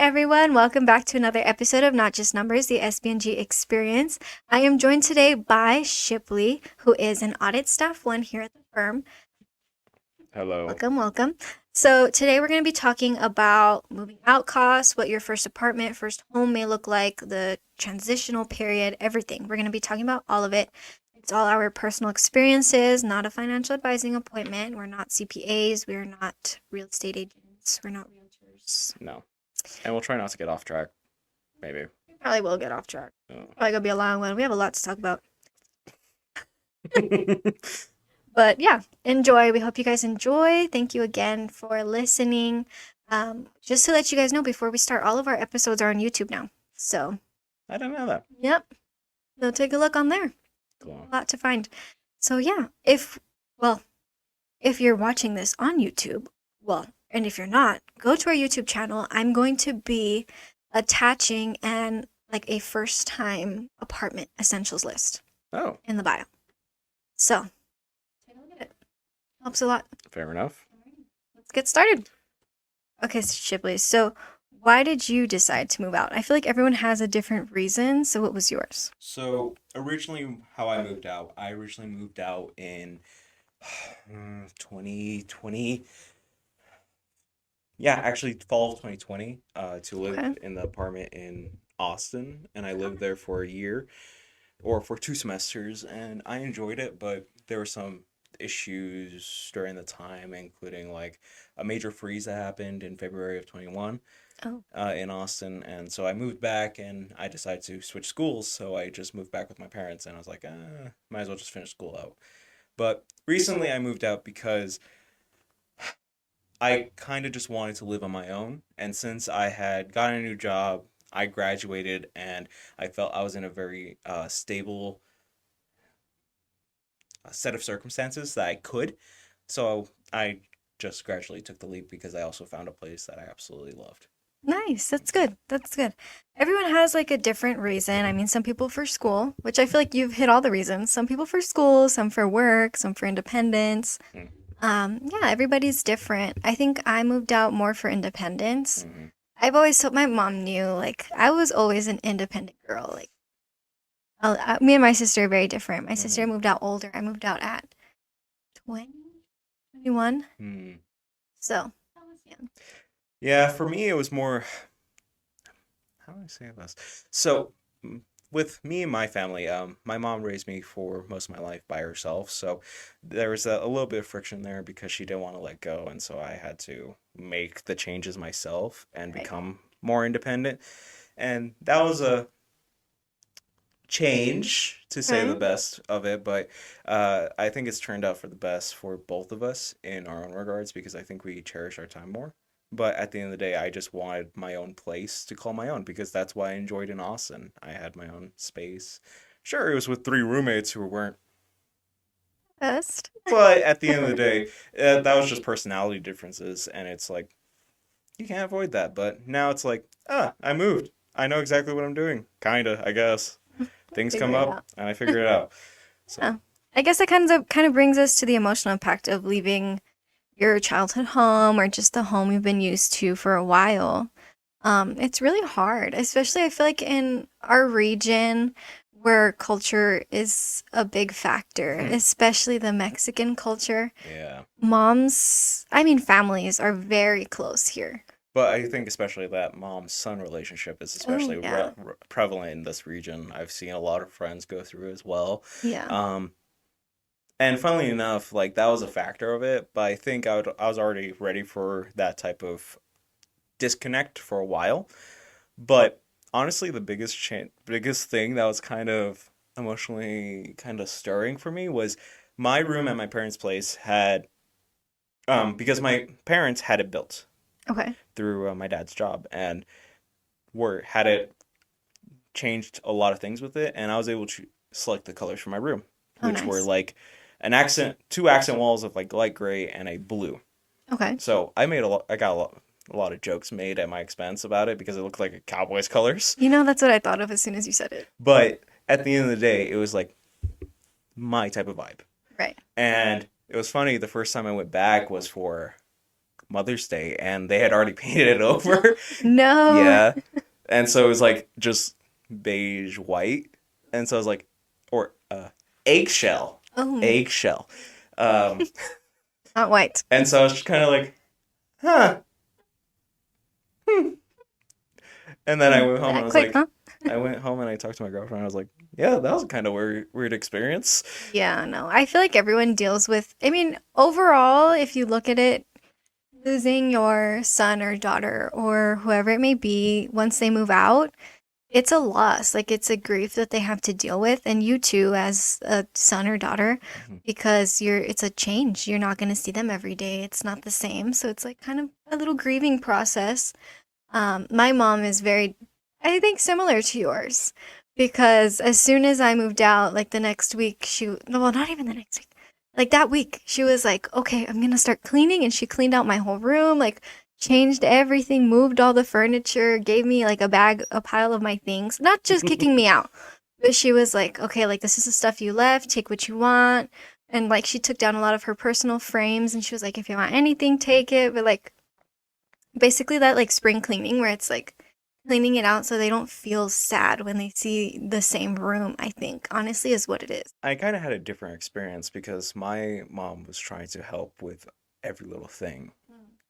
everyone, welcome back to another episode of Not Just Numbers, the SBNG Experience. I am joined today by Shipley, who is an audit staff one here at the firm. Hello. Welcome. So today we're going to be talking about moving out costs, what your first apartment, first home may look like, the transitional period, everything. We're going to be talking about all of it. It's all our personal experiences, not a financial advising appointment. We're not CPAs, we're not real estate agents, we're not realtors. No. And we'll try not to get off track. Maybe. Probably will get off track. Oh. Probably gonna be a long one. We have a lot to talk about. But yeah, enjoy. We hope you guys enjoy. Thank you again for listening. Just to let you guys know before we start, all of our episodes are on YouTube now. So I didn't know that. Yep. So take a look on there. Cool. A lot to find. So yeah, if you're watching this on YouTube, and if you're not, go to our YouTube channel. I'm going to be attaching a first time apartment essentials list Oh, in the bio. So take a look at it. Helps a lot. fair enough. Let's get started. Okay, Shipley. So why did you decide to move out? I feel like everyone has a different reason. So what was yours? So originally, how I moved out, in 2020. Yeah, actually, fall of 2020, to live Okay. in the apartment in Austin, and I lived there for a year, or for 2 semesters, and I enjoyed it, but there were some issues during the time, including like a major freeze that happened in February of 21, Oh. in Austin, and so I moved back, and I decided to switch schools, so I just moved back with my parents, and I was like, might as well just finish school out. But recently I moved out because I kind of just wanted to live on my own. And since I had gotten a new job, I graduated, and I felt I was in a very stable set of circumstances that I could. So I just gradually took the leap because I also found a place that I absolutely loved. Nice. That's good. That's good. Everyone has like a different reason. I mean, some people for school, which I feel like you've hit all the reasons. Some people for school, some for work, some for independence. Mm. Yeah, everybody's different. I think I moved out more for independence. Mm-hmm. I've always told my mom knew, like, I was always an independent girl. Like, me and my sister are very different. My sister Mm-hmm. moved out older. I moved out at 20, 21. Mm. So, that was young. Yeah, for me, it was more. How do I say this? So, with me and my family, my mom raised me for most of my life by herself. So there was a little bit of friction there because she didn't want to let go, and so I had to make the changes myself and Right. become more independent. And that was a change, to say the Okay. best of it, but I think it's turned out for the best for both of us in our own regards because I think we cherish our time more. But at the end of the day, I just wanted my own place to call my own because that's why I enjoyed in Austin. I had my own space. Sure, it was with 3 roommates who weren't, Best. but at the end of the day, that was just personality differences, and it's like you can't avoid that. But now it's like, I moved. I know exactly what I'm doing. Kinda, I guess. Things Figure come it up, out. and I figure it out. So. Yeah. I guess that kind of brings us to the emotional impact of leaving your childhood home or just the home you've been used to for a while. It's really hard, especially I feel like in our region where culture is a big factor, especially the Mexican culture. Yeah. Families are very close here. But I think especially that mom-son relationship is Oh, especially yeah. prevalent in this region. I've seen a lot of friends go through as well. Yeah. Um, and funnily enough, like that was a factor of it, but I think I was already ready for that type of disconnect for a while. But honestly, the biggest thing that was kind of emotionally kind of stirring for me was my room at my parents' place had because my parents had it built Okay. through my dad's job and were had it changed a lot of things with it, and I was able to select the colors for my room, Oh, which were nice. like two accent walls of like light gray and a blue. Okay. So I got a lot of jokes made at my expense about it because it looked like a Cowboys colors. That's what I thought of as soon as you said it. But at the end of the day, it was like my type of vibe. Right. And it was funny, the first time I went back was for Mother's Day, and they had already painted it over. No. Yeah. And so it was like just beige white. And so I was like, or eggshell. Oh, Eggshell. Um, not white. and so I was just kind of like, huh. Hmm. And then I went home and I That was quick, like, huh? I went home and I talked to my girlfriend. I was like, yeah, that was a kind of weird experience. Yeah, no. I feel like everyone deals with, I mean, overall, if you look at it, losing your son or daughter or whoever it may be, once they move out, it's a loss. Like it's a grief that they have to deal with. And you too, as a son or daughter, Mhm. because it's a change. You're not going to see them every day. It's not the same. So it's like kind of a little grieving process. My mom is very, I think, similar to yours because as soon as I moved out, like the next week, no, well, not even the next week, like that week, she was like, okay, I'm gonna start cleaning. And she cleaned out my whole room, like changed everything, moved all the furniture, gave me like a pile of my things, not just kicking me out, but she was like, okay, like this is the stuff you left, take what you want. And like she took down a lot of her personal frames and she was like, if you want anything, take it. But like, basically that like spring cleaning where it's like cleaning it out so they don't feel sad when they see the same room, I think, honestly, is what it is. I kind of had a different experience because my mom was trying to help with every little thing.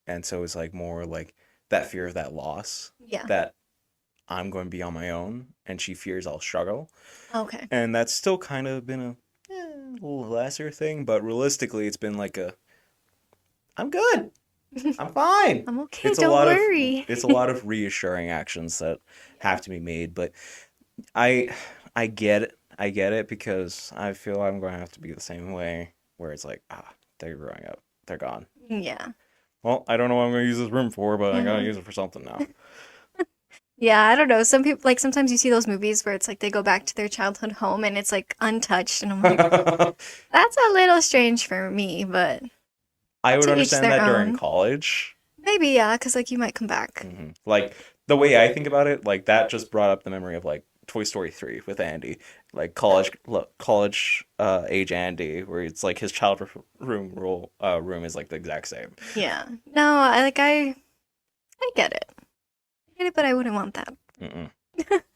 And so it was like more like that fear of that loss, Yeah. that I'm going to be on my own, and she fears I'll struggle. Okay. And that's still kind of been a little lesser thing, but realistically, it's been like I'm good. I'm fine. I'm okay, It's a don't lot of worry. it's a lot of reassuring actions that have to be made, but I I get it. I get it because I feel I'm going to have to be the same way where it's like, they're growing up. They're gone. Yeah. Well, I don't know what I'm going to use this room for, but I got to Mhm. use it for something now. Yeah, I don't know. Some people, like, sometimes you see those movies where it's like they go back to their childhood home and it's like untouched. And I'm like, that's a little strange for me, but I would to each understand their that during own. college. Maybe, yeah, because like you might come back. Like the way I think about it, like that just brought up the memory of like Toy Story 3 with Andy, like college age Andy, where it's like his room is like the exact same. Yeah. No, I get it. I get it, but I wouldn't want that. Mm-mm.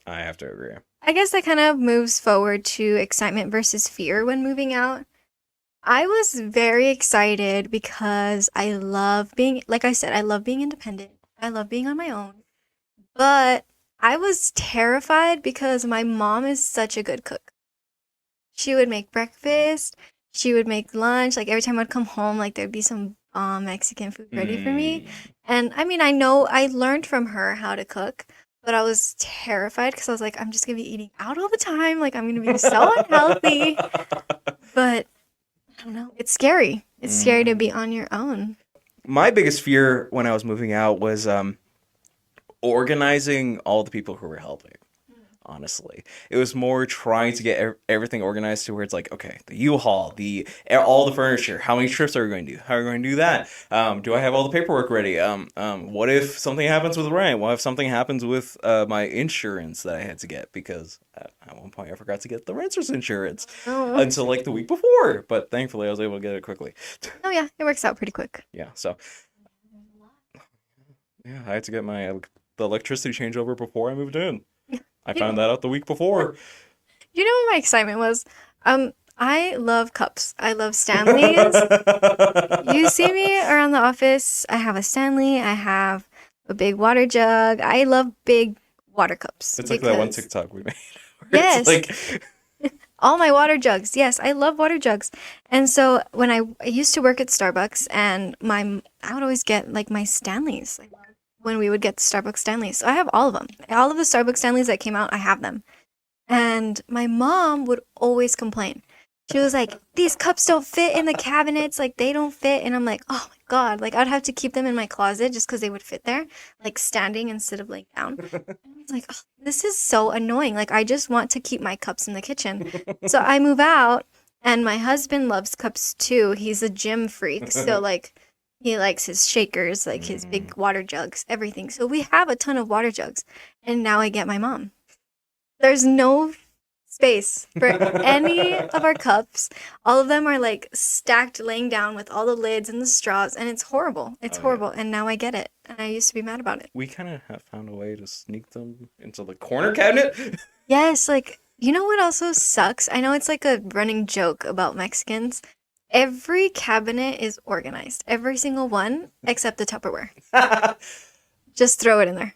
I have to agree. I guess that kind of moves forward to excitement versus fear when moving out. I was very excited because I love being, like I said, I love being independent. I love being on my own. But I was terrified because my mom is such a good cook. She would make breakfast, she would make lunch. Like every time I'd come home, like there'd be some Mexican food ready for me. Mm. And I mean, I know I learned from her how to cook, but I was terrified because I was like, I'm just gonna be eating out all the time. Like I'm gonna be so unhealthy. But I don't know. It's scary. It's scary to Mm. be on your own. My biggest fear when I was moving out was organizing all the people who were helping. Honestly, it was more trying to get everything organized to where it's like, okay, the U-Haul, all the furniture. How many trips are we going to do? How are we going to do that? Do I have all the paperwork ready? What if something happens with rent? What if something happens with my insurance that I had to get because at one point I forgot to get the renter's insurance Oh, until like the week before, but thankfully I was able to get it quickly. oh yeah, it works out pretty quick. Yeah, so yeah, I had to get the electricity changeover before I moved in. I You found know, that out the week before. you know what my excitement was? I love cups. I love Stanleys. You see me around the office. I have a Stanley. I have a big water jug. I love big water cups It's like that one because TikTok we made. Where it's yes, like, all my water jugs. Yes, I love water jugs. And so when I used to work at Starbucks, and I would always get like my Stanleys. Like, when we would get the Starbucks Stanleys, so I have all of them. All of the Starbucks Stanleys that came out, I have them. And my mom would always complain. She was like, these cups don't fit in the cabinets, like they don't fit. And I'm like, oh my God, like I'd have to keep them in my closet just because they would fit there, like standing instead of laying down. And I was like, oh, this is so annoying. Like I just want to keep my cups in the kitchen. So I move out and my husband loves cups too. He's a gym freak. So like he likes his shakers, like his mm, big water jugs, everything. So we have a ton of water jugs. And now I get my mom. There's no space for any of our cups. All of them are like stacked, laying down with all the lids and the straws, and it's horrible. It's Oh yeah. horrible. And now I get it. And I used to be mad about it. We kind of have found a way to sneak them into the corner cabinet. Yes, like, you know what also sucks? I know it's like a running joke about Mexicans. Every cabinet is organized, every single one except the Tupperware. Just throw it in there.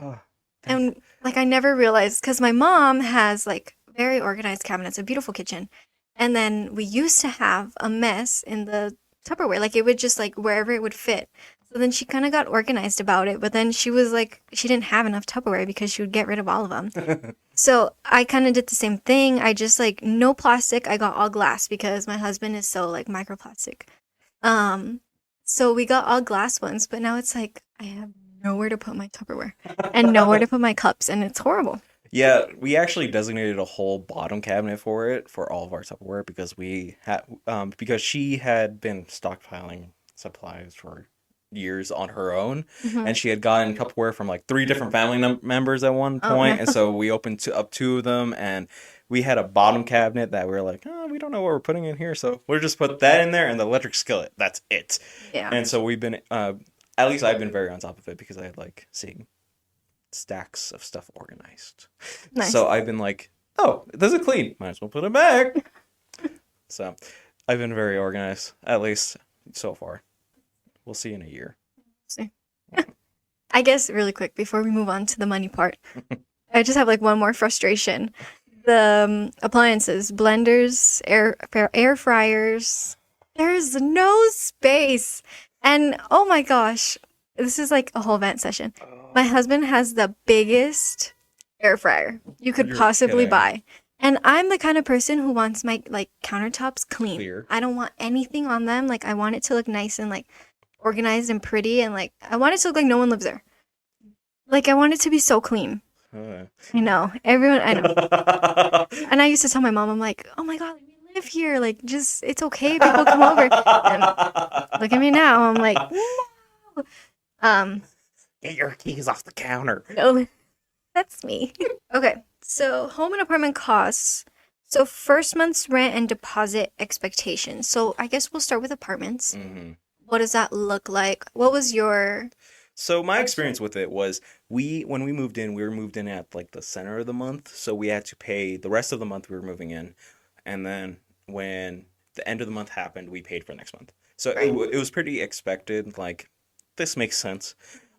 Oh, And like, I never realized because my mom has like very organized cabinets, a beautiful kitchen. And then we used to have a mess in the Tupperware. Like, it would just like wherever it would fit. So then she kind of got organized about it. But then she was like, she didn't have enough Tupperware because she would get rid of all of them. So I kind of did the same thing. I just like no plastic. I got all glass because my husband is so like microplastic. Um, so we got all glass ones, but now it's like I have nowhere to put my Tupperware and nowhere to put my cups, and it's horrible. Yeah, we actually designated a whole bottom cabinet for it for all of our Tupperware because we had because she had been stockpiling supplies for years on her own, Hmm. and she had gotten Tupperware from like three different family members at one Oh no. point, and so we opened up two of them, and we had a bottom cabinet that we were like, oh, we don't know what we're putting in here, so we'll just put that in there and the electric skillet. That's it. Yeah. And so we've been at least I've been very on top of it because I like seeing stacks of stuff organized. Nice. So I've been like, oh, this is clean. Might as well put it back. So I've been very organized, at least so far. We'll see in a year. See. I guess really quick before we move on to the money part, I just have like one more frustration. The appliances, blenders, air fryers. There's no space. And oh my gosh, this is like a whole vent session. My husband has the biggest air fryer you could You're possibly kidding. buy. And I'm the kind of person who wants my like countertops clean. Clear. I don't want anything on them. Like, I want it to look nice and like organized and pretty, and like I want it to look like no one lives there. Like, I want it to be so clean. Uh. I know. Everyone I know. And I used to tell my mom, I'm like, oh my God, we live here. Like, just, it's okay. People come over. And look at me now. I'm like, no. Get your keys off the counter. No, that's me. Okay. So, home and apartment costs. So, first month's rent and deposit expectations. So, I guess we'll start with apartments. Hmm. What does that look like? What was your. So my experience with it was when we moved in, we were moved in at like the center of the month, so we had to pay the rest of the month we were moving in, and then when the end of the month happened, we paid for next month. So Right. it was pretty expected. Like, this makes sense.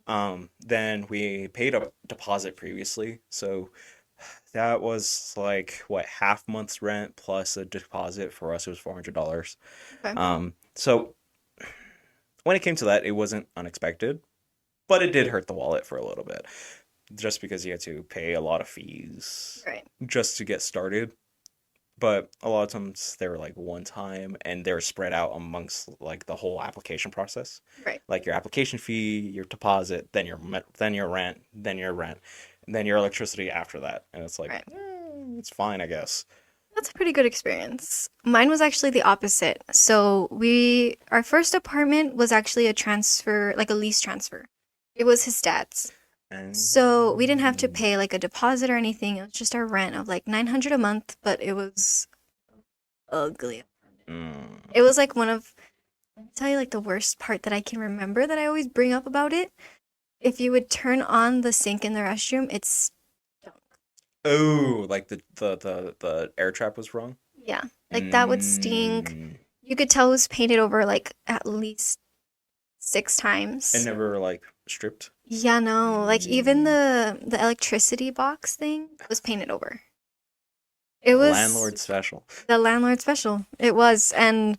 Then we paid a deposit previously, so that was like what, half month's rent plus a deposit. For us, it was $400. Okay. So when it came to that, it wasn't unexpected. But it did hurt the wallet for a little bit, just because you had to pay a lot of fees Right. just to get started. But a lot of times they were like one time, and they were spread out amongst like the whole application process. Right. Like your application fee, your deposit, then your then your rent, and then your electricity after that. And it's like, Right. it's fine, I guess. That's a pretty good experience. Mine was actually the opposite. So, our first apartment was actually a transfer, like a lease transfer. It was his dad's. And So we didn't have to pay like a deposit or anything. It was just our rent of like 900 a month, but it was ugly. Mm. It was like let me tell you like the worst part that I can remember that I always bring up about it. If you would turn on the sink in the restroom, it's stunk. Oh, like the air trap was wrong. Yeah, like that would stink. Mm. You could tell it was painted over like at least 6 times. And never like stripped. Yeah, no, like even the electricity box thing was painted over. It was Landlord special. the landlord special. It was, and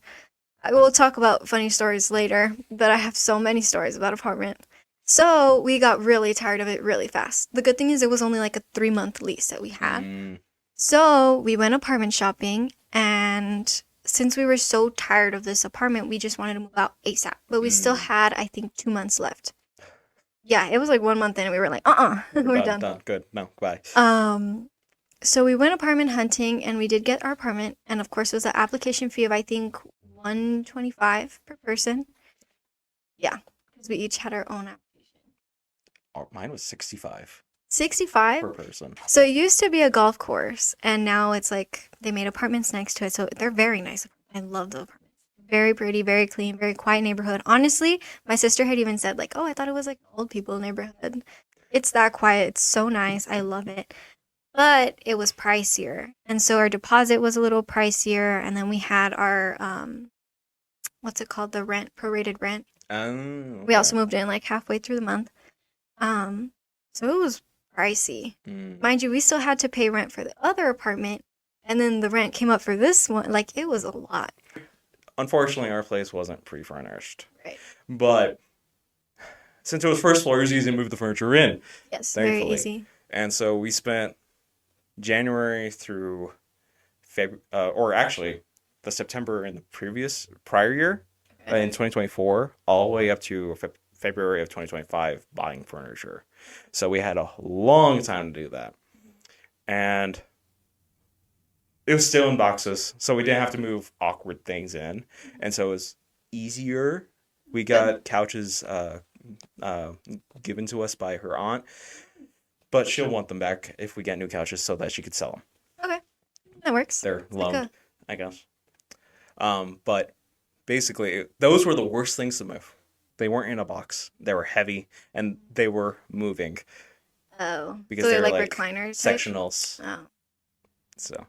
I will talk about funny stories later, but I have so many stories about apartment. So we got really tired of it really fast. The good thing is it was only like a 3-month lease that we had. Mm. So we went apartment shopping, and since we were so tired of this apartment, we just wanted to move out ASAP. But we still had, I think, 2 months left. Yeah, it was like 1 month in, and we were like, we're done. Done. Good. No, bye. So we went apartment hunting, and we did get our apartment, and of course it was an application fee of I think $125 per person. Yeah, because we each had our own application. Oh, mine was 65. 65? per person. So it used to be a golf course, and now it's like they made apartments next to it. So they're very nice. I love the apartments. Very pretty, very clean, very quiet neighborhood. Honestly, my sister had even said like, "Oh, I thought it was like old people neighborhood." It's that quiet. It's so nice. I love it. But it was pricier, and so our deposit was a little pricier, and then we had our what's it called? The rent, prorated rent. We Okay. also moved in like halfway through the month. Um, so it was pricey. Mind you, we still had to pay rent for the other apartment, and then the rent came up for this one. Like it was a lot. Unfortunately, our place wasn't pre-furnished, Right. but since it was first floor, it was easy to move the furniture in, Yes, very thankfully. easy. And so we spent January through February, or actually the September in the prior year, in 2024, all the way up to February of 2025, buying furniture. So we had a long time to do that. And it was still in boxes, so we didn't have to move awkward things in. And so it was easier. We got couches given to us by her aunt, but she'll want them back if we get new couches so that she could sell them. Okay, that works. They're It's like loaned, I guess. But basically, those were the worst things to move. They weren't in a box. They were heavy, and they were moving Oh, because so they they're were like like recliners type? sectionals. Oh, So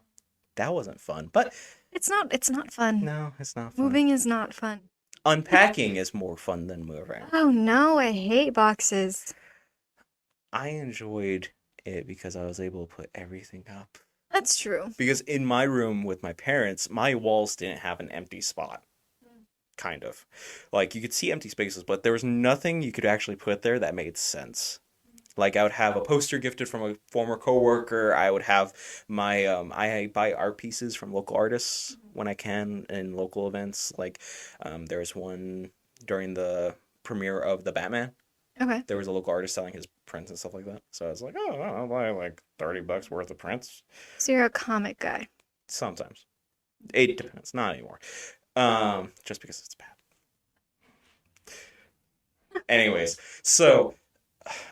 that wasn't fun. But it's not. It's not fun. no, it's not fun. Moving is not fun. Unpacking is more fun than moving. Oh no, I hate boxes. I enjoyed it because I was able to put everything up. That's true. Because in my room with my parents, my walls didn't have an empty spot. Kind of. Like, you could see empty spaces, but there was nothing you could actually put there that made sense. Like, I would have a poster gifted from a former coworker. I would have my, I buy art pieces from local artists when I can in local events. Like, there's one during the premiere of The Batman. Okay. There was a local artist selling his prints and stuff like that. So I was like, oh, I'll buy like $30 worth of prints. So you're a comic guy. Sometimes. It depends. Not anymore. Just because it's bad. Anyways, so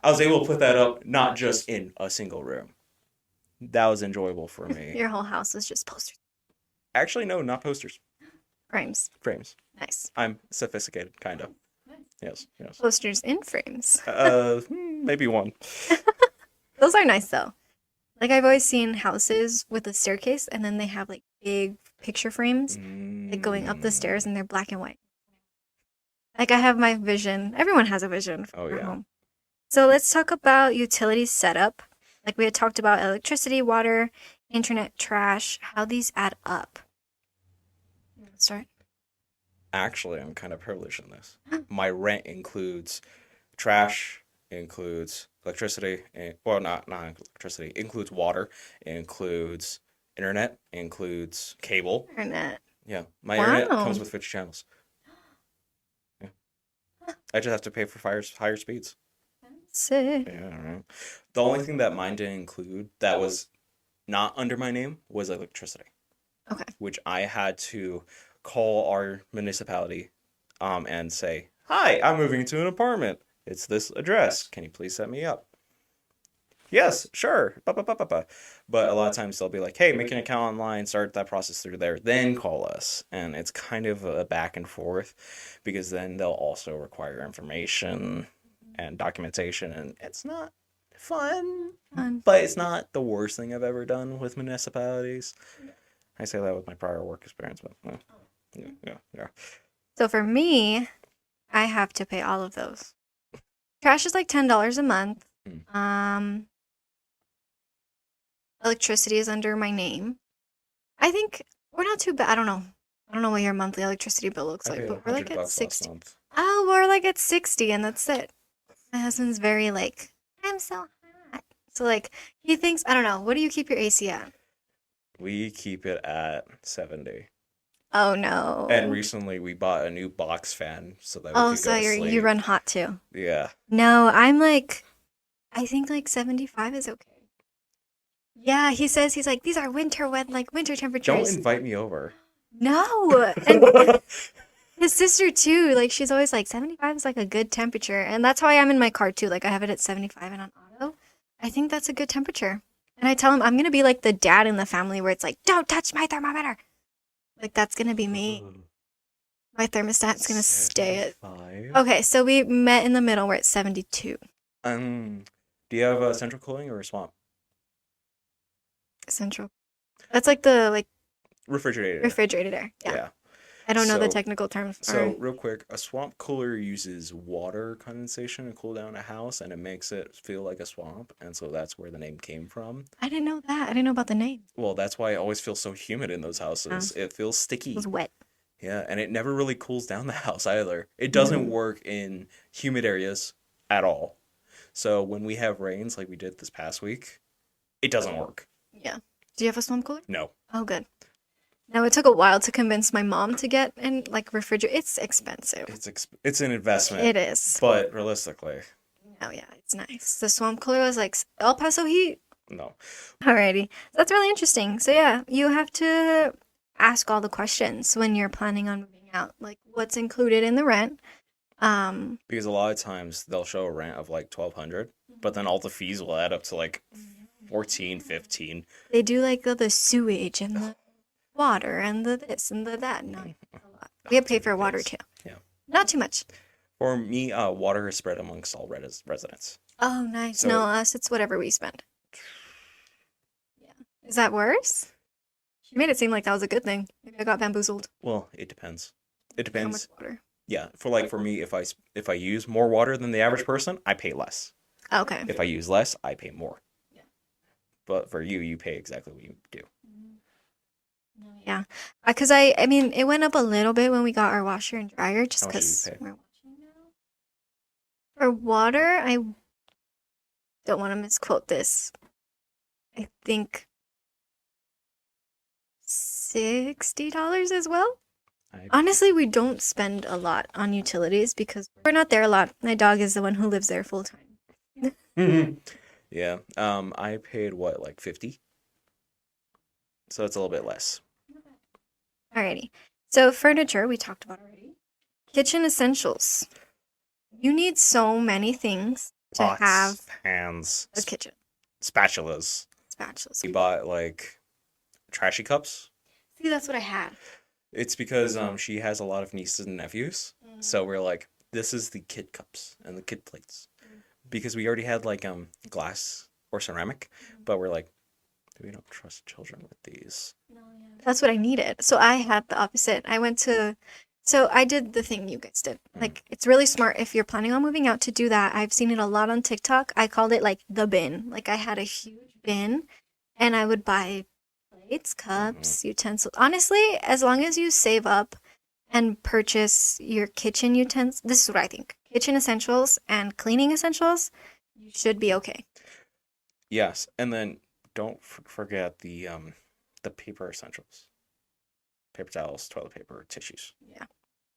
I was able to put that up not just in a single room. That was enjoyable for me. Your whole house is just posters, Actually, no, not posters. frames. Frames. Nice. I'm sophisticated, kind of. Yes, yes. Posters in frames. Maybe one. Those are nice though. Like I've always seen houses with a staircase, and then they have like big picture frames, like going up the stairs, and they're black and white. Like I have my vision. Everyone has a vision for Oh, yeah. home. So let's talk about utility setup. Like we had talked about electricity, water, internet, trash, how these add up. Let's start. Actually, I'm kind of privileged in this. My rent includes trash, includes electricity, well, not electricity, includes water, includes internet, includes cable. Internet. Yeah, my internet Wow. comes with 50 channels. Yeah, I just have to pay for higher speeds. Sick. Yeah, I don't know. The only thing that mine didn't include that was not under my name was electricity, Okay. which I had to call our municipality and say, "Hi, I'm moving to an apartment. It's this address. Can you please set me up?" Yes, sure. But a lot of times they'll be like, "Hey, make an account online, start that process through there, then call us." And it's kind of a back and forth because then they'll also require information and documentation, and it's not fun, Fun. but it's not the worst thing I've ever done with municipalities. I say that with my prior work experience, but yeah. So for me, I have to pay all of those. Trash is like $10 a month. Electricity is under my name. I think we're not too bad. I don't know. I don't know what your monthly electricity bill looks I like, paid but we're like $100 at last 60. month. Oh, we're like at 60 and that's it. My husband's very like, I'm so hot. So like he thinks, I don't know, what do you keep your AC at? We keep it at 70. Oh no. And recently we bought a new box fan so that we Oh, could so go to you sleep. run hot too. Yeah. No, I'm like, I think like 75 is okay. Yeah, he says he's like, these are winter Don't temperatures. invite me over. No. And his sister too, like she's always like 75 is like a good temperature. And that's why I'm in my car too. Like I have it at 75 and on auto. I think that's a good temperature. And I tell him I'm gonna be like the dad in the family where it's like, don't touch my thermometer. Like that's gonna be me. My thermostat's gonna stay at. 75. Okay, so we met in the middle. We're at 72. Do you have a central cooling or a swamp? Central. That's like the Refrigerator. refrigerated air. Yeah. Yeah. I don't know the So- technical terms. So real quick, a swamp cooler uses water condensation to cool down a house, and it makes it feel like a swamp, and so that's where the name came from. I didn't know that. I didn't know about the name. Well, that's why it always feels so humid in those houses. It feels It sticky. was wet. Yeah, and it never really cools down the house either. It doesn't work in humid areas at all. So when we have rains like we did this past week, it doesn't work. Yeah. Do you have a swamp cooler? No. Oh, good. Now it took a while to convince my mom to get in like refrigerator. It's expensive. It's an investment. It is. But realistically, Oh yeah, it's nice. The swamp cooler was like El Paso heat. no. Alrighty, that's really interesting. So yeah, you have to ask all the questions when you're planning on moving out, like what's included in the rent. Because a lot of times they'll show a rent of like 1,200, but then all the fees will add up to like 14, 15. They do like the sewage and the water and the this and the that. No, a lot. We have to pay for water too. Yeah. Not too much. For me, water is spread amongst all residents. Oh, nice. So- No, us, it's whatever we spend. Yeah. Is that worse? She made it seem like that was a good thing. Maybe I got bamboozled. Well, it depends. It How depends. much water? Yeah, for me, if I use more water than the average person, I pay less. Okay. If I use less, I pay more. Yeah. But for you, you pay exactly what you do. Yeah. Because I mean, it went up a little bit when we got our washer and dryer just How much did you because pay? we're washing now. For water, I don't want to misquote this. I think $60 as well. Honestly, we don't spend a lot on utilities because we're not there a lot. My dog is the one who lives there full time. Yeah. I paid what, like 50? So it's a little bit less. Alrighty. So furniture, we talked about already. Kitchen essentials. You need so many things to Pots, have pans, a kitchen. spatulas. Spatulas. We bought like trashy cups. See, that's what I had. It's because she has a lot of nieces and nephews. So we're like, this is the kid cups and the kid plates. Because we already had like glass or ceramic, but we're like, we don't trust children with these. That's what I needed. So I had the opposite. So I did the thing you guys did. Like, it's really smart if you're planning on moving out to do that. I've seen it a lot on TikTok. I called it like the bin. Like, I had a huge bin and I would buy plates, cups, utensils. Honestly, as long as you save up and purchase your kitchen utensils, this is what I think. Kitchen essentials and cleaning essentials, you should be okay. Yes, and then don't forget the paper essentials. Paper towels, toilet paper, tissues. Yeah.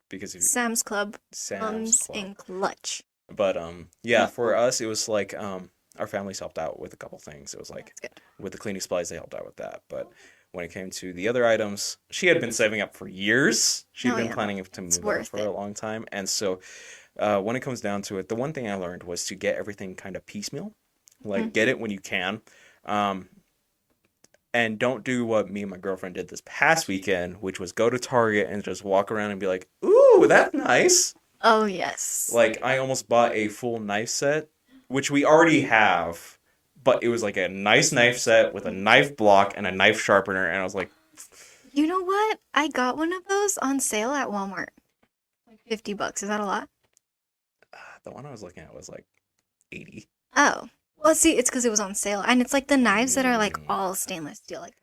Because if Sam's Club Sam's comes Club. in clutch. But yeah, for us it was like our families helped out with a couple things. It was like That's good. with the cleaning supplies they helped out with that. But when it came to the other items, she had been saving up for years. She'd Oh, been yeah. planning to It's move out worth for it. a long time. And so when it comes down to it, the one thing I learned was to get everything kind of piecemeal. Like get it when you can. And don't do what me and my girlfriend did this past weekend, which was go to Target and just walk around and be like, ooh, that's nice. Oh, yes. Like, I almost bought a full knife set, which we already have, but it was like a nice knife set with a knife block and a knife sharpener, and I was like, You know what? I got one of those on sale at Walmart. Like $50. Is that a lot? the one I was looking at was like 80. Oh. Well, see, it's because it was on sale. And it's like the knives that are like all stainless steel. Like,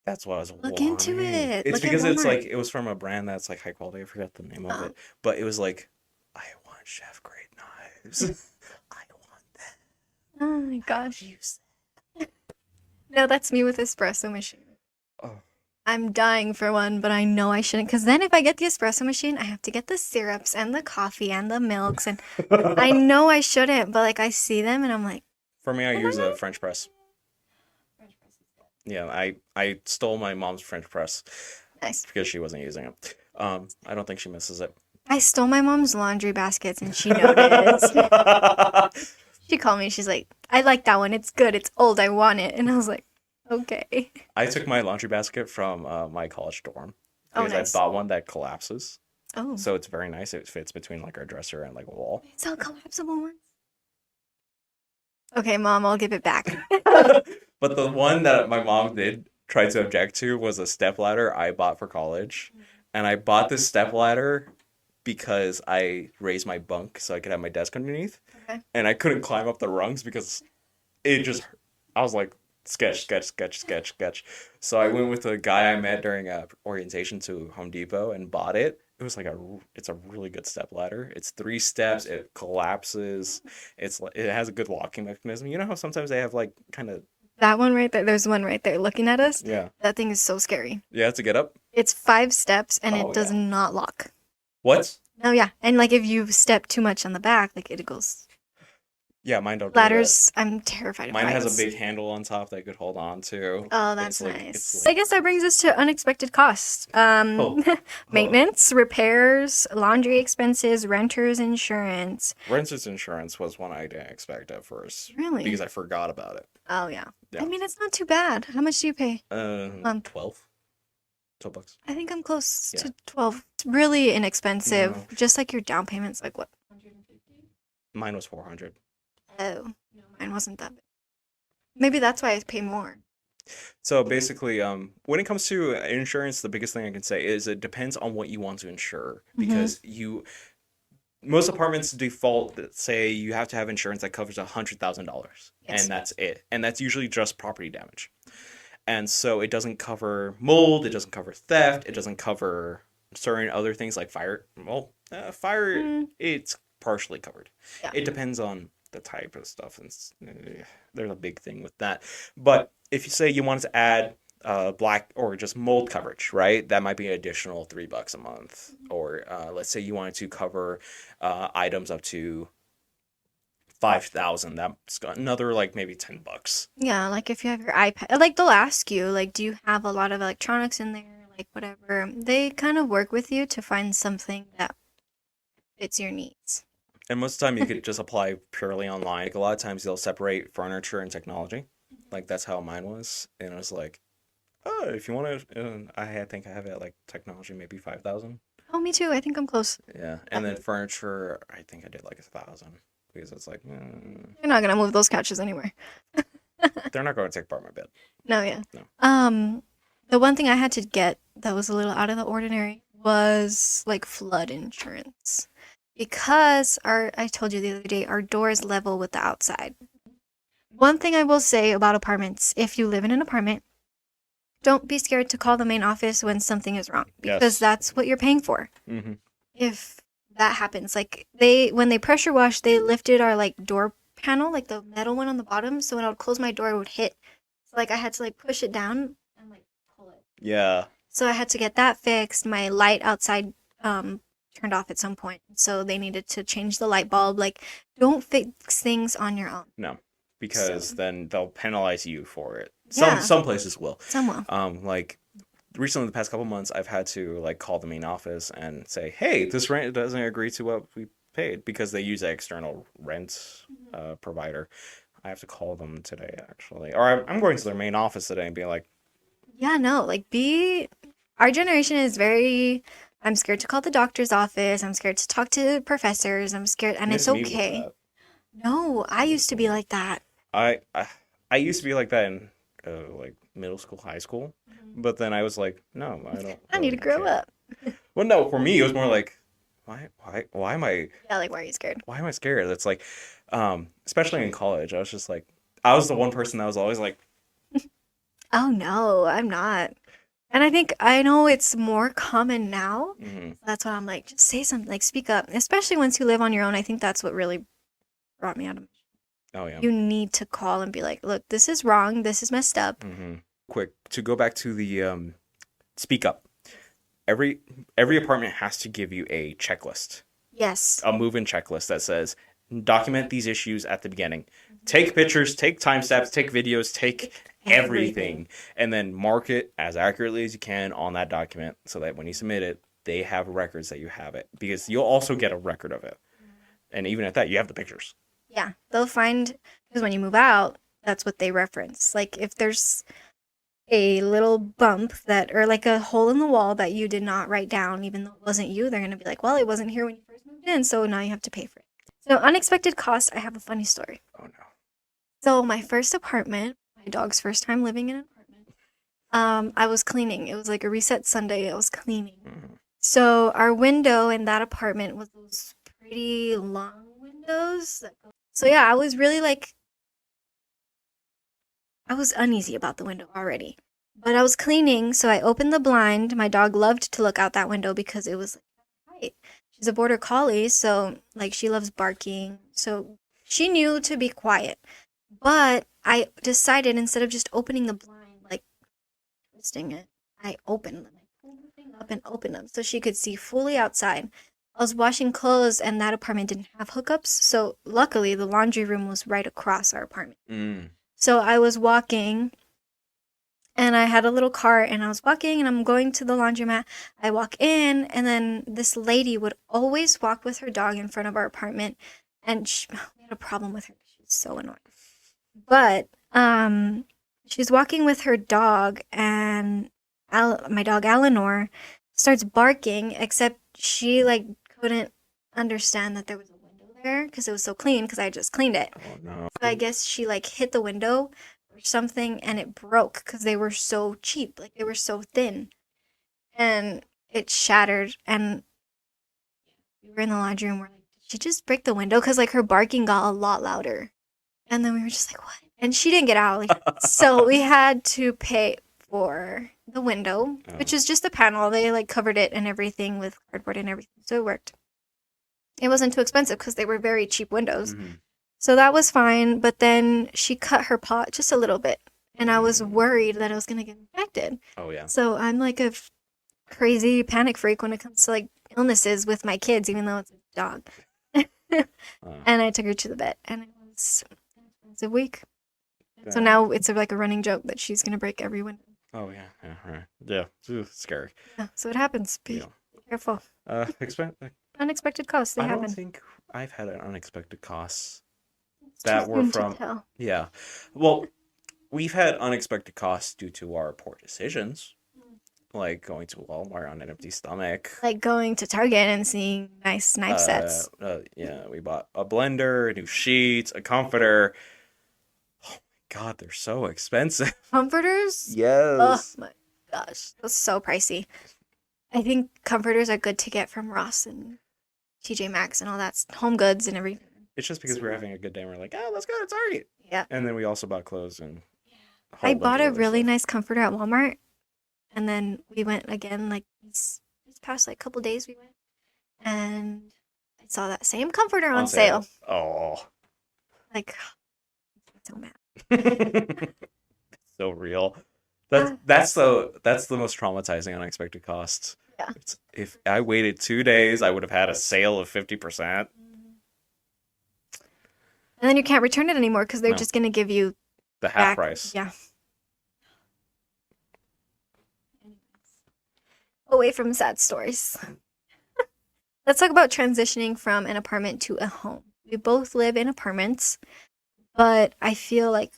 That's what I was Look into wanting. it. It's Look at because it's Walmart. like, it was from a brand that's like high quality. I forgot the name of Oh. it. But it was like, I want chef grade knives. I want them. oh my gosh. Use No, that's me with espresso machine. Oh. I'm dying for one, but I know I shouldn't. Because then if I get the espresso machine, I have to get the syrups and the coffee and the milks. And I know I shouldn't, but like I see them and I'm like, For me, I use a French press. Yeah, I stole my mom's French press nice. because she wasn't using it. I don't think she misses it. I stole my mom's laundry baskets and she noticed. She called me. She's like, I like that one. It's good. It's old. I want it. And I was like, okay. I took my laundry basket from my college dorm Oh, because I nice. bought one that collapses. Oh, So it's very nice. It fits between like our dresser and like a wall. it's a collapsible one. Okay, Mom, I'll give it back. But the one that my mom did try to object to was a stepladder I bought for college. And I bought this stepladder because I raised my bunk so I could have my desk underneath. Okay. And I couldn't climb up the rungs because it just, I was like, sketch, sketch, sketch, sketch, sketch. So I went with a guy I met during a orientation to Home Depot and bought it. It was like it's a really good step ladder. It's 3 steps. It collapses. It has a good locking mechanism. You know how sometimes they have like kind of, That one right there. There's one right there looking at us. yeah. That thing is so scary. You have to get up. It's 5 steps and Oh, it does yeah. not lock. What? Oh, yeah. And like if you step too much on the back, like it goes. Yeah, mine don't do that. Ladders, I'm terrified of Mine has heights. a big handle on top that I could hold on to. Oh, that's It's like- nice. it's like- I guess that brings us to unexpected costs. Oh. Maintenance, repairs, laundry expenses, renters insurance. Renter's insurance was one I didn't expect at first Really? because I forgot about it. Oh, yeah. Yeah. I mean, it's not too bad. How much do you pay? 12. 12 bucks. I think I'm close Yeah. to 12. It's really inexpensive. No. Just like your down payment's like what? Mine was 400. Oh, no, mine wasn't that big. Maybe that's why I pay more. So basically, when it comes to insurance, the biggest thing I can say is it depends on what you want to insure because most apartments default that say you have to have insurance that covers $100,000 Yes. and that's it, and that's usually just property damage, and so it doesn't cover mold, it doesn't cover theft, it doesn't cover certain other things like fire. Well, fire, it's partially covered. Yeah. It depends on the type of stuff, and there's a big thing with that. But if you say you wanted to add black or just mold coverage, right? That might be an additional $3 a month. Or let's say you wanted to cover items up to 5,000. That's another like maybe $10. Yeah, like if you have your iPad, like they'll ask you, like, do you have a lot of electronics in there? Like whatever. They kind of work with you to find something that fits your needs. And most of the time you could just apply purely online. Like a lot of times they'll separate furniture and technology. Like that's how mine was. And I was like, oh, if you want to, I think I have it at like technology, maybe 5,000. Oh, me too. I think I'm close. Yeah. And then furniture, I think I did like 1,000 because it's like, You're not gonna move those couches anywhere. they're not going to take apart my bed. No, yeah. No. The one thing I had to get that was a little out of the ordinary was like flood insurance. Because I told you the other day, our door is level with the outside. One thing I will say about apartments, if you live in an apartment, don't be scared to call the main office when something is wrong because Yes. that's what you're paying for. Mm-hmm. If that happens, like when they pressure wash, they lifted our like door panel, like the metal one on the bottom, so when I would close my door, it would hit. So like I had to like push it down and like pull it. Yeah. So I had to get that fixed. My light outside turned off at some point, so they needed to change the light bulb. Like, don't fix things on your own. No, because So- then they'll penalize you for it. Yeah. Some places will. Someone. Like recently, the past couple months, I've had to like call the main office and say, "Hey, this rent doesn't agree to what we paid," because they use an external rent provider. I have to call them today, actually, or I'm going to their main office today and be like, Yeah, no, like our generation is very, I'm scared to call the doctor's office. I'm scared to talk to professors. I'm scared, and it's "Miss me with okay. that." No, I used to be like that. I used to be like that in like middle school, high school, but then I was like, no, I don't. I need to really grow care. up. Well, no, for me, it was more like, why am I Yeah, like, why are you scared? scared? It's like, especially in college, I was just like, I was the one person that was always like, Oh, no, I'm not. And I know it's more common now. mhm, That's why I'm like, just say something, like, speak up. Especially once you live on your own. I think that's what really brought me out of. oh yeah. You need to call and be like, look, this is wrong. This is messed up. Quick to go back to the speak up. Every apartment has to give you a checklist, Yes. a move-in checklist that says document these issues at the beginning. Take pictures, take timestamps, take videos, take everything, and then mark it as accurately as you can on that document so that when you submit it, they have records that you have it, because you'll also get a record of it. And even at that, you have the pictures. Yeah, they'll find because when you move out, that's what they reference. Like if there's a little bump that or like a hole in the wall that you did not write down, even though it wasn't you, they're gonna be like, well, it wasn't here when you first moved in, so now you have to pay for it. So unexpected cost. I have a funny story. Oh no. So my first apartment, my dog's first time living in an apartment. I was cleaning. It was like a reset Sunday. I was cleaning. Mhm. So our window in that apartment was those pretty long windows. So yeah, I was really like I was uneasy about the window already. But I was cleaning, so I opened the blind. My dog loved to look out that window because it was like light. She's a border collie, so like she loves barking. So she knew to be quiet. But I decided instead of just opening the blind, like twisting it, I opened them. I pulled the thing up and opened them so she could see fully outside. I was washing clothes and that apartment didn't have hookups, so luckily the laundry room was right across our apartment. Mm. So I was walking and I had a little cart and I was walking and I'm going to the laundromat. I walk in and then this lady would always walk with her dog in front of our apartment and we had a problem with her. She was so annoying. But she's walking with her dog and my dog Eleanor starts barking except she like couldn't understand that there was a window there because it was so clean because I just cleaned it. Oh no. So I guess she like hit the window or something and it broke because they were so cheap, like they were so thin. And it shattered and we were in the laundry room. We're like, did she just break the window? Because like her barking got a lot louder. And then we were just like, what? And she didn't get out. Like, so we had to pay for the window, which Oh. is just a panel. They like covered it and everything with cardboard and everything. So it worked. It wasn't too expensive because they were very cheap windows. Mhm. So that was fine, but then she cut her paw just a little bit, and I was Mm. worried that I was gonna get infected. Oh yeah. So I'm like a crazy panic freak when it comes to like illnesses with my kids, even though it's a dog. And I took her to the vet, and it was an expensive week. So Uh, now it's like a running joke that she's gonna break every window. oh yeah. Yeah. Right. Yeah. Ooh, scary. Yeah, so it happens. Be Yeah. careful. Expect. Unexpected costs, they I don't happen. think I've had an unexpected costs It's too that were soon to from. tell. Yeah. Well, we've had unexpected costs due to our poor decisions, like going to Walmart on an empty stomach. Like going to Target and seeing nice knife sets. Yeah, we bought a blender, new sheets, a comforter. Oh my God, they're so expensive. Comforters? Oh Yes. my gosh, that's so pricey. I think comforters are good to get from Ross and TJ Maxx and all that home goods and everything. It's just because we're having a good day and we're like, oh, let's go to Target. Yeah. And then we also bought clothes and a I whole bunch bought of a other really stuff. nice comforter at Walmart and then we went again like this past like couple days we went and I saw that same comforter on sale. Oh. Like so mad. So real. That's the most traumatizing unexpected cost. Yeah. If I waited 2 days, I would have had a sale of 50%. And then you can't return it anymore because they're No. just gonna give you The half back. price. Yeah. Away from sad stories. Let's talk about transitioning from an apartment to a home. We both live in apartments, but I feel like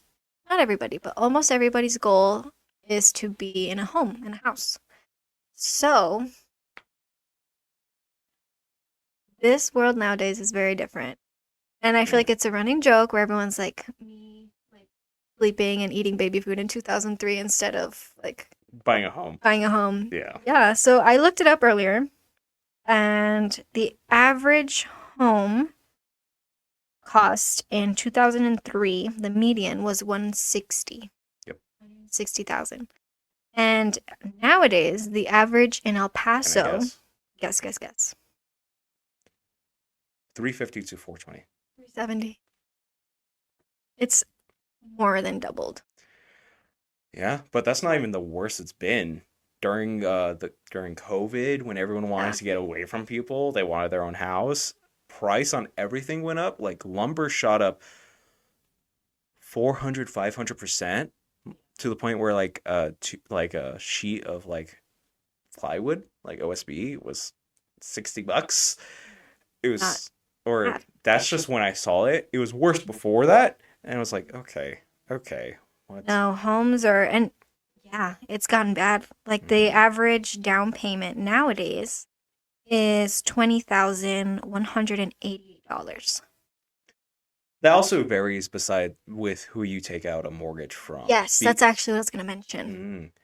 not everybody, but almost everybody's goal is to be in a home, in a house. So, this world nowadays is very different. And I feel like it's a running joke where everyone's like me like sleeping and eating baby food in 2003 instead of like Buying a home. buying a home. Yeah. Yeah, so I looked it up earlier and the average home cost in 2003, the median was 160. Yep. 160,000. And nowadays, the average in El Can I Paso, guess? guess. 350 to 420. 370. It's more than doubled. Yeah, but that's not even the worst it's been. During COVID, when everyone wanted Yeah. to get away from people, they wanted their own house. Price on everything went up. Like lumber shot up 400, 500% to the point where like a sheet of like plywood, like OSB, was $60. It was Not or bad. that's just when I saw it. It was worse before that, and I was like, okay, what? No, homes are, and yeah, it's gotten bad. Like the Mhm. average down payment nowadays is $20,188. That also varies beside with who you take out a mortgage from. Yes, that's actually what I was gonna mention. Mm,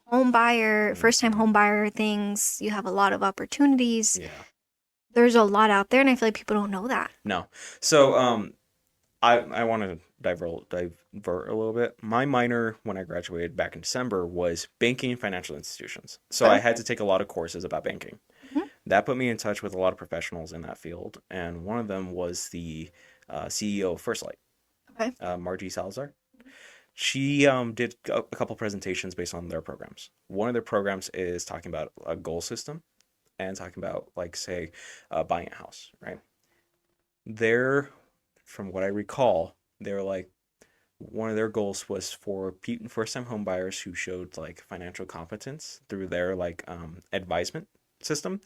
Home buyer, first time mhm. home buyer things, you have a lot of opportunities. Yeah. There's a lot out there, and I feel like people don't know that. No. So I want to divert a little bit. My minor when I graduated back in December was banking and financial institutions. So I Okay. had to take a lot of courses about banking. Mhm. That put me in touch with a lot of professionals in that field, and one of them was the CEO of First Light, Okay. Margie Salazar. She did a couple presentations based on their programs. One of their programs is talking about a goal system and talking about, like, say, buying a house, right? They're, from what I recall, they're like, one of their goals was for first-time home buyers who showed like financial competence through their like advisement system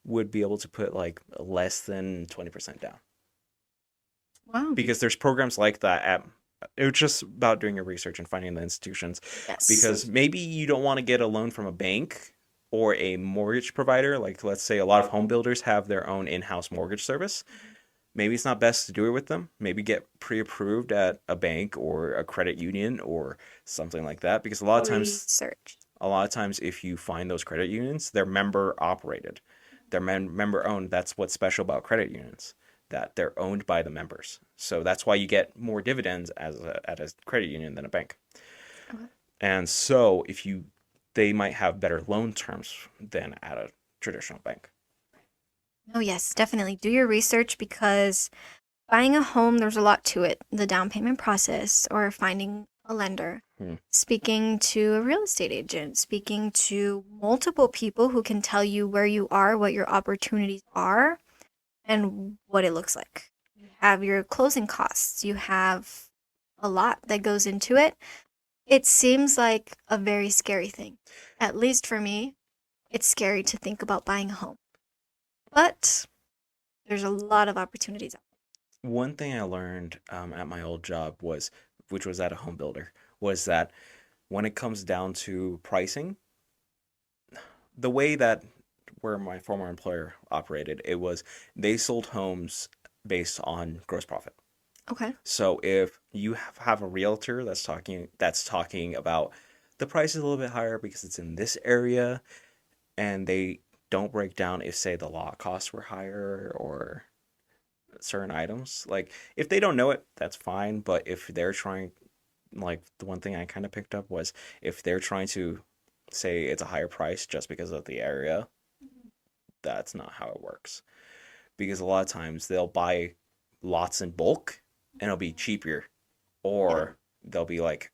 would be able to put like less than 20% down, Wow. because there's programs like that at it was just about doing your research and finding the institutions, Yes. because maybe you don't want to get a loan from a bank or a mortgage provider. Like, let's say a lot of home builders have their own in-house mortgage service. Maybe it's not best to do it with them. Maybe get pre-approved at a bank or a credit union or something like that, because Research. a lot of times if you find those credit unions, they're member operated. They're member owned. That's what's special about credit unions, that they're owned by the members. So that's why you get more dividends at a credit union than a bank. Okay. And so if you they might have better loan terms than at a traditional bank. Oh, yes, definitely. Do your research because buying a home, there's a lot to it. The down payment process or finding a lender, Hmm. speaking to a real estate agent, speaking to multiple people who can tell you where you are, what your opportunities are, and what it looks like. You have your closing costs, you have a lot that goes into it. It seems like a very scary thing. At least for me, it's scary to think about buying a home. But there's a lot of opportunities out One thing I learned at my old job which was at a home builder, was that when it comes down to pricing, the way that where my former employer operated, it was they sold homes based on gross profit. there. Okay. So if you have a realtor that's talking about the price is a little bit higher because it's in this area, and they don't break down if, say, the lot costs were higher or certain items. Like, if they don't know it, that's fine. But if they're trying, like, the one thing I kind of picked up was if they're trying to say it's a higher price just because of the area, that's not how it works. Because a lot of times they'll buy lots in bulk and it'll be cheaper, Yeah. or they'll be like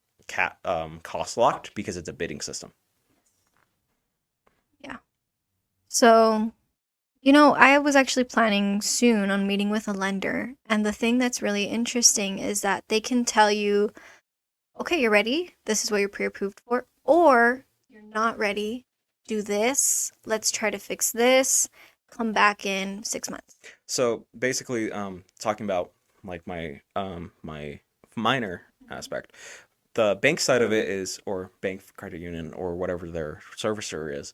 cost locked because it's a bidding system. Yeah. So, I was actually planning soon on meeting with a lender. And the thing that's really interesting is that they can tell you, okay, you're ready. This is what you're pre approved for. Or you're not ready. Do this. Let's try to fix this. Come back in 6 months. So basically, talking about like my minor aspect, the bank side of it is, or bank, credit union, or whatever their servicer is,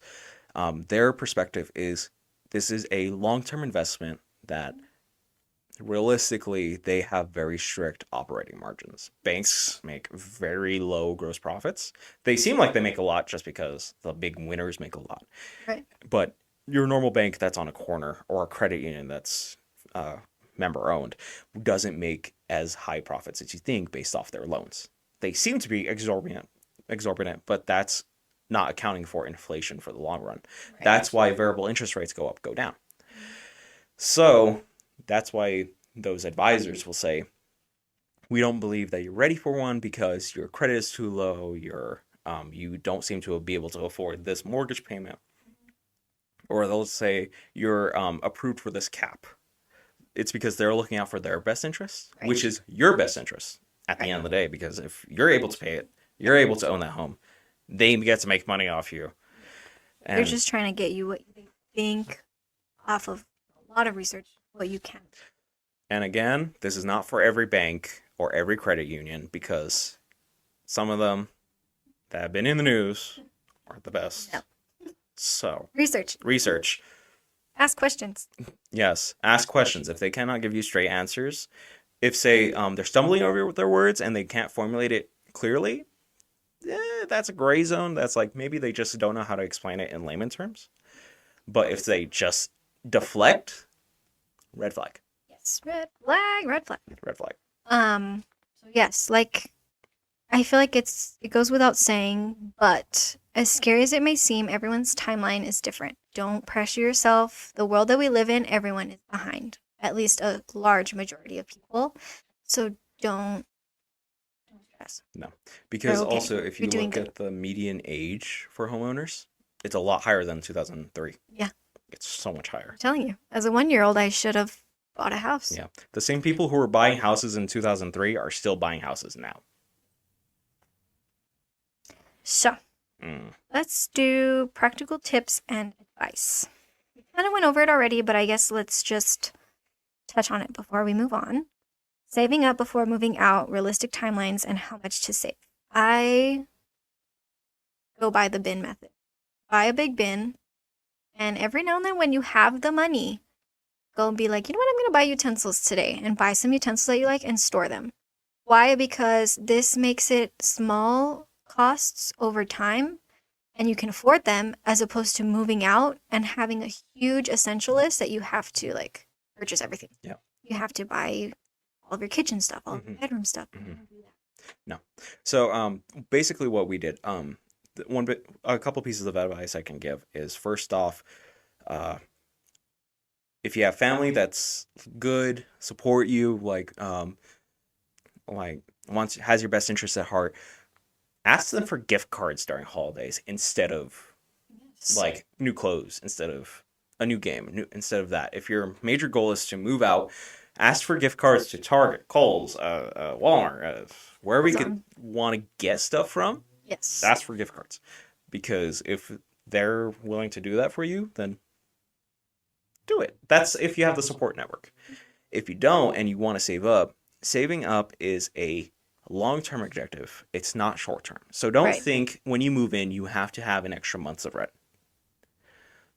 their perspective is this is a long-term investment that realistically they have very strict operating margins. Banks make very low gross profits. They seem like they make a lot just because the big winners make a lot. Right. But your normal bank that's on a corner, or a credit union that's member owned, doesn't make as high profits as you think based off their loans. They seem to be exorbitant, but that's not accounting for inflation for the long run. Right. That's why variable interest rates go up, go down. So that's why those advisors will say, we don't believe that you're ready for one because your credit is too low, you don't seem to be able to afford this mortgage payment, or they'll say you're approved for this cap. It's because they're looking out for their best interest, Right. which is your best interest at the Right. end of the day. Because if you're able to pay it, you're able to own that home. They get to make money off you. They're And just trying to get you what they think off of a lot of research, what you can. And again, this is not for every bank or every credit union because some of them that have been in the news aren't the best. No. So, Research. research. Ask questions. Yes, ask questions. If they cannot give you straight answers, if say they're stumbling over their words and they can't formulate it clearly, that's a gray zone. That's like maybe they just don't know how to explain it in layman terms. But if they just deflect, red flag. Yes. Red flag. Red flag. Red flag. So yes, like I feel like it goes without saying, but as scary as it may seem, everyone's timeline is different. Don't pressure yourself. The world that we live in, everyone is behind. At least a large majority of people. So don't stress. No. Because You're okay. also if you You're doing look good. at the median age for homeowners, it's a lot higher than 2003. Yeah. It's so much higher. I'm telling you, as a 1-year-old, I should have bought a house. Yeah. The same people who were buying houses in 2003 are still buying houses now. So let's do practical tips and advice. We kind of went over it already, but I guess let's just touch on it before we move on. Saving up before moving out, realistic timelines, and how much to save. I go by the bin method. Buy a big bin, and every now and then when you have the money, go and be like, you know what, I'm going to buy utensils today, and buy some utensils that you like and store them. Why? Because this makes it small costs over time, and you can afford them, as opposed to moving out and having a huge essential list that you have to like purchase everything. Yeah. You have to buy all of your kitchen stuff, all of your Mhm. bedroom stuff. Mhm. No. So basically what we did, a couple pieces of advice I can give is first off, if you have family that's good, support you, wants has your best interests at heart, ask them for gift cards during holidays instead of like new clothes, instead of a new game, instead of that. If your major goal is to move out, ask for gift cards to Target, Kohl's, Walmart, wherever you could want to get stuff from. Yes. Ask for gift cards, because if they're willing to do that for you, then do it. That's if you have the support network. If you don't and you want to save up, saving up is a long-term objective. It's not short-term. So don't Right. think when you move in you have to have an extra month's of rent.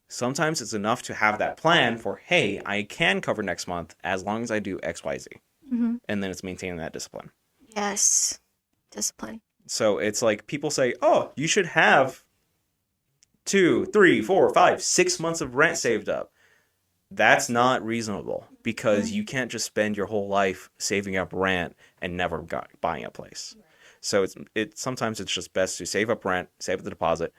Sometimes it's enough to have that plan for, hey, I can cover next month as long as I do X, Y, Z. Mm-hmm. And then it's maintaining that discipline. Yes. Discipline. So it's like people say, oh, you should have 2, 3, 4, 5, 6 months of rent saved up. That's not reasonable, because you can't just spend your whole life saving up rent and never buying a place. So sometimes it's just best to save up rent, save up the deposit,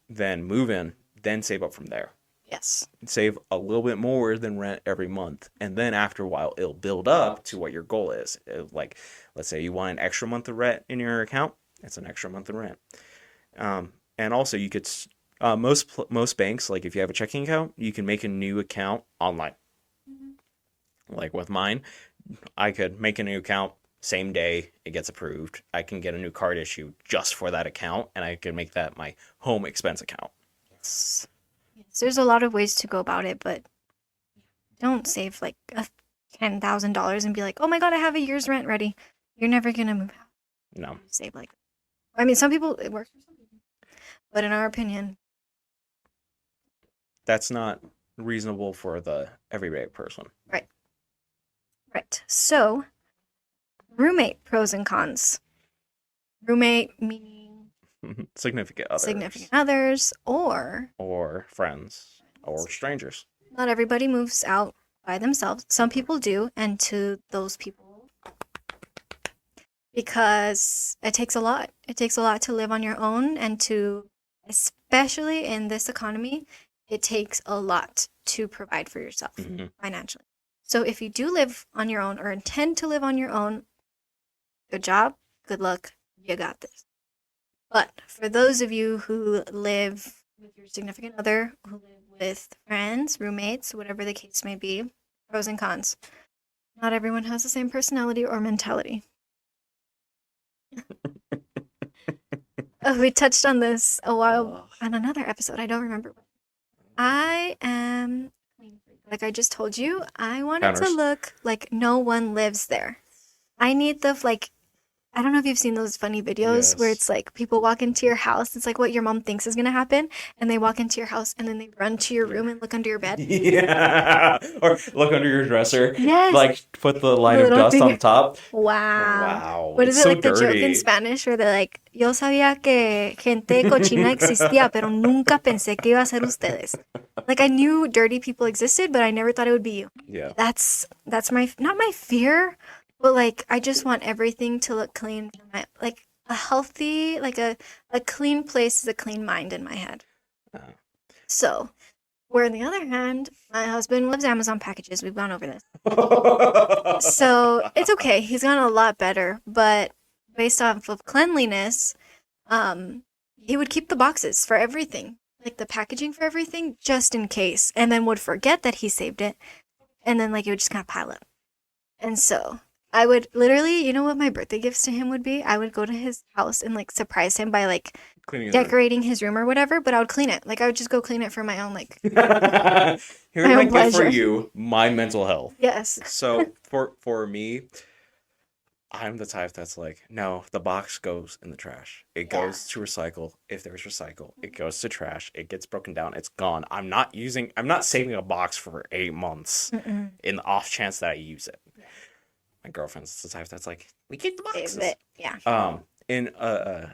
then move in, then save up from there. Yes. Save a little bit more than rent every month, and then after a while it'll build up to what your goal is. Like, let's say you want an extra month of rent in your account, it's an extra month of rent. And also you could most banks, like if you have a checking account, you can make a new account online. Like with mine, I could make a new account same day it gets approved. I can get a new card issued just for that account, and I can make that my home expense account. Yes. There's a lot of ways to go about it, but don't save like $10,000 and be like, oh my God, I have a year's rent ready. You're never going to move out. No. Save like, I mean, some people, it works for some people, but in our opinion, That's not reasonable for the everyday person. Right. So, roommate pros and cons. Roommate meaning Significant others. significant others, or friends, or strangers. not everybody moves out by themselves. Some people do, and to those people, because it takes a lot. It takes a lot to live on your own, and to, especially in this economy, it takes a lot to provide for yourself financially. So if you do live on your own or intend to live on your own, good job, good luck, you got this. But for those of you who live with your significant other, who live with friends, roommates, whatever the case may be, pros and cons. Not everyone has the same personality or mentality. We touched on this a while on another episode. I don't remember. I am Like I just told you, I want it to Counters. look like no one lives there. I need the like I don't know if you've seen those funny videos where Yes. it's like people walk into your house. It's like what your mom thinks is gonna happen, and they walk into your house and then they run to your room and look under your bed. Yeah. Or look under your dresser. Yes, Like put the the line of little dust on thing. top. Wow. Wow. What is It's it so like the joke in dirty. Spanish where they're like, yo sabía que gente cochina existía, pero nunca pensé que iba a ser ustedes. Like I knew dirty people existed, but I never thought it would be you. Yeah. That's my not my fear, but like I just want everything to look clean. Like a healthy, like a clean place is a clean mind in my head. Uh, So, where on the other hand, my husband loves Amazon packages. We've gone over this. So it's okay. He's gotten a lot better, but based off of cleanliness, he would keep the boxes for everything, like the packaging for everything, just in case, and then would forget that he saved it, and then like it would just kind of pile up. And so I would literally, you know what my birthday gifts to him would be? I would go to his house and like surprise him by like Cleaning his room. decorating his room or whatever, but I would clean it. Like I would just go clean it for my own like Here's my my own gift for pleasure. you, my mental health. Yes. So for me, I'm the type that's like, no, the box goes in the trash. It Yeah. goes to recycle. If there's recycle, it goes to trash. It gets broken down. It's gone. I'm not saving a box for 8 months Mm-mm. in the off chance that I use it. My girlfriend's the type that's like, we keep the boxes. Save it. Yeah. In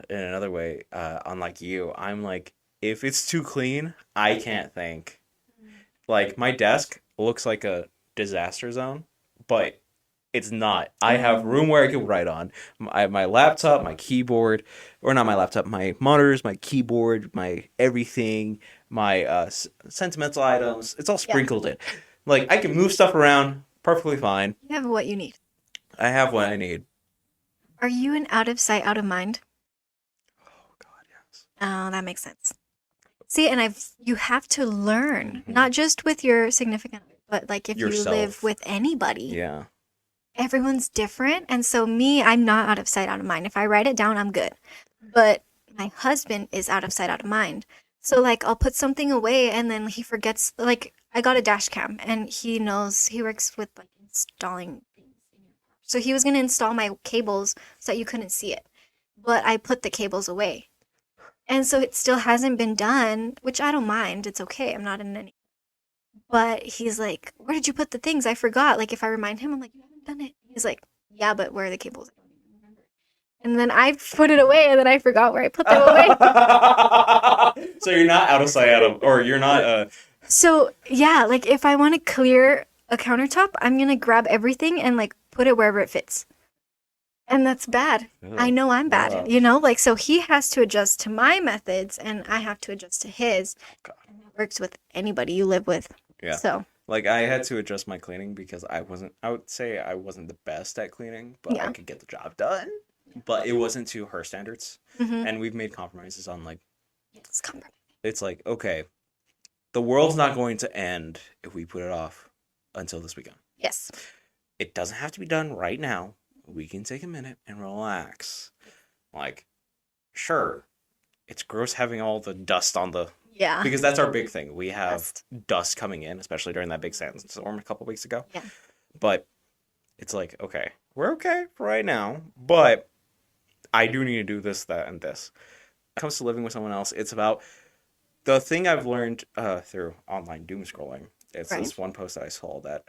another way, unlike you, I'm like, if it's too clean, I can't think. Like my desk looks like a disaster zone, but it's not. I have room where I can write on. My laptop, my keyboard, or not my laptop, my monitors, my keyboard, my everything, my sentimental items. It's all sprinkled in. Like I can move stuff around perfectly fine. You have what you need. I have what I need. Are you an out of sight, out of mind? Oh God, yes. Oh, that makes sense. See, and you have to learn, Mhm. not just with your significant other, but like if you live Yourself. with anybody, Yeah. everyone's different. And so me, I'm not out of sight, out of mind. If I write it down, I'm good. But my husband is out of sight, out of mind. So like I'll put something away and then he forgets. Like I got a dash cam and he knows he works with like installing things. So he was gonna install my cables so that you couldn't see it. But I put the cables away. And so it still hasn't been done, which I don't mind. It's okay. I'm not in any. But he's like, where did you put the things? I forgot. Like if I remind him, I'm like, you haven't done it. He's like, yeah, but where are the cables? I don't even remember. And then I put it away and then I forgot where I put them away. So you're not out of sight, or you're not. So yeah, like if I want to clear a countertop, I'm gonna grab everything and like put it wherever it fits. And that's bad. I know I'm bad, Wow. you know? Like, so he has to adjust to my methods and I have to adjust to his. God. And that works with anybody you live with. Yeah. So, Like I had to adjust my cleaning because I would say I wasn't the best at cleaning, but Yeah. I could get the job done. But it wasn't to her standards. mhm. And we've made compromises on like, It's compromise. it's like, okay, the world's not going to end if we put it off until this weekend. Yes. It doesn't have to be done right now. We can take a minute and relax. Like, sure, it's gross having all the dust on the, Yeah. because that's our big thing. We have Dust. dust coming in, especially during that big sandstorm a couple weeks ago. Yeah. But it's like, okay, we're okay for right now, but I do need to do this, that, and this. When it comes to living with someone else, it's about the thing I've learned through online doom scrolling. It's Right. this one post that I saw that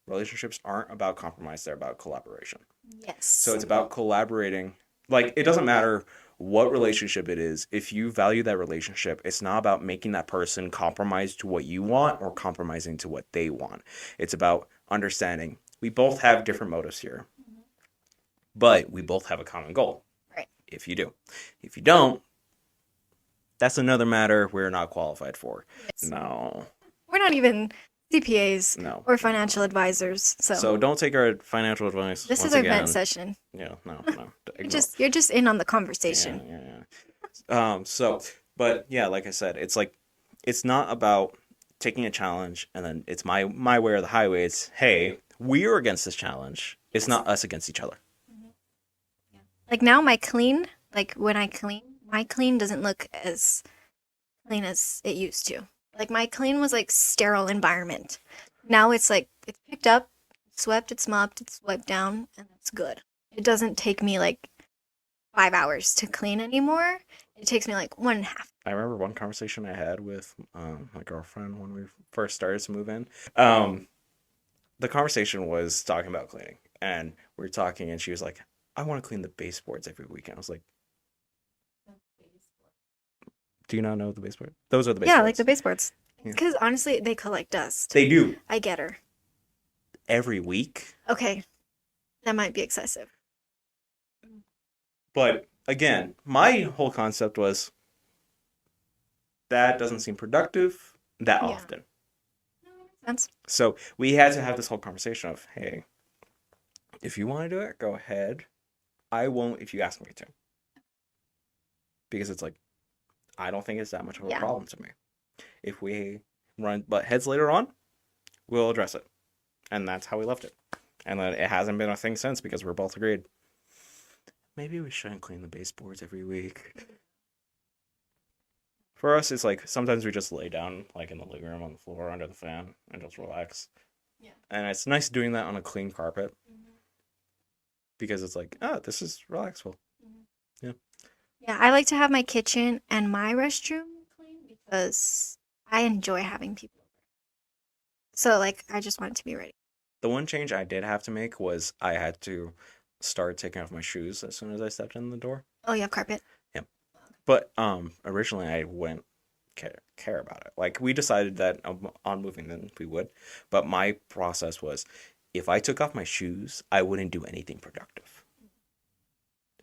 relationships aren't about compromise, they're about collaboration. Yes. So it's about collaborating. Like, it doesn't matter what relationship it is. If you value that relationship, it's not about making that person compromise to what you want or compromising to what they want. It's about understanding we both have different motives here, but we both have a common goal. Right. If you do. If you don't, that's another matter we're not qualified for. Yes. No. We're not even CPAs No. or financial advisors. So, So don't take our financial advice. this once is our again. vent session. Yeah, no. You're just in on the conversation. Yeah. But yeah, like I said, it's like, it's not about taking a challenge and then it's my way or the highway. It's, hey, we are against this challenge. It's not us against each other. Like now my clean, like when I clean, my clean doesn't look as clean as it used to. Like my clean was like sterile environment. Now it's like it's picked up, swept, it's mopped, it's wiped down, and it's good. It doesn't take me like 5 hours to clean anymore. It takes me like 1.5. I remember one conversation I had with my girlfriend when we first started to move in. Um, the conversation was talking about cleaning, and we were talking, and she was like, "I want to clean the baseboards every weekend." I was like, "Do you not know the baseboard? Those are the Yeah, like the baseboards." baseboards. Yeah. Because honestly, they collect dust. They do I get her. every week, Okay, that might be excessive. but again, my whole concept was that doesn't seem productive that Yeah. often. Sense. So we had to have this whole conversation of, hey, if you want to do it, go ahead. I won't if you ask me to. Because it's like, I don't think it's that much of a Yeah. problem to me. If we run butt heads later on, we'll address it. And that's how we left it. And then it hasn't been a thing since because we're both agreed. Maybe we shouldn't clean the baseboards every week. For us, it's like sometimes we just lay down, like in the living room on the floor under the fan and just relax. Yeah. And it's nice doing that on a clean carpet because it's like, oh, this is relaxful. Yeah, I like to have my kitchen and my restroom clean because I enjoy having people over. So, like, I just want it to be ready. The one change I did have to make was I had to start taking off my shoes as soon as I stepped in the door. Oh, you have carpet? But originally I wouldn't care about it. Like we decided that on moving then we would. But my process was if I took off my shoes, I wouldn't do anything productive.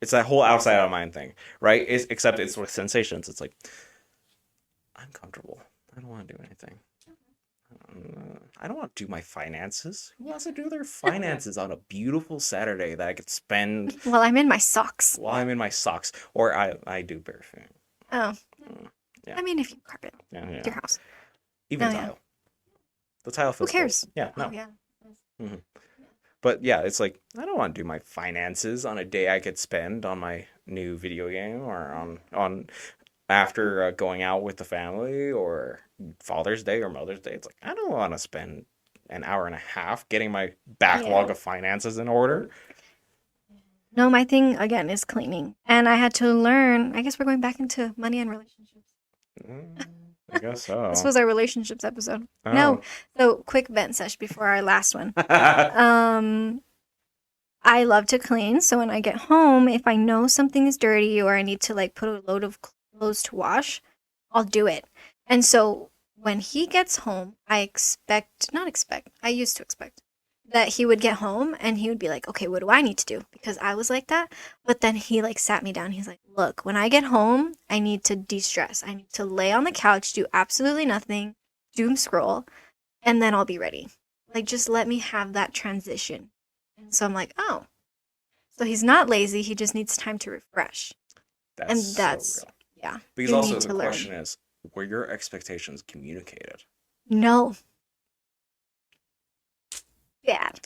It's that whole outside of mind thing, right? Except it's with sensations. It's like I'm comfortable. I don't want to do anything. I don't want to do my finances. Who wants to do their finances on a beautiful Saturday that I could spend Well, I'm in my socks. while I'm in my socks? Or I do barefoot. Oh. Yeah. I mean, if you have carpet, Yeah, it's your house. Even Oh, yeah. tile. The tile Who feels cares? good. Yeah, no. Oh, yeah. But yeah, it's like I don't want to do my finances on a day I could spend on my new video game or on after going out with the family or Father's Day or Mother's Day. It's like I don't want to spend an hour and a half getting my backlog Yeah. of finances in order. No, my thing, again, is cleaning. And I had to learn, I guess we're going back into money and relationships. I guess so. This was our relationships episode. Oh. No. So, quick vent sesh before our last one. I love to clean, so when I get home, if I know something is dirty or I need to like put a load of clothes to wash, I'll do it. And so when he gets home, I used to expect that he would get home and he would be like, okay, what do I need to do? Because I was like that. But then he like sat me down. He's like, look, when I get home, I need to de-stress. I need to lay on the couch, do absolutely nothing, doom scroll, and then I'll be ready. Like, just let me have that transition. And so I'm like, oh, so he's not lazy. He just needs time to refresh. And so that's, real. yeah. Because you also need the to learn. question is, were your expectations communicated? No. Bad.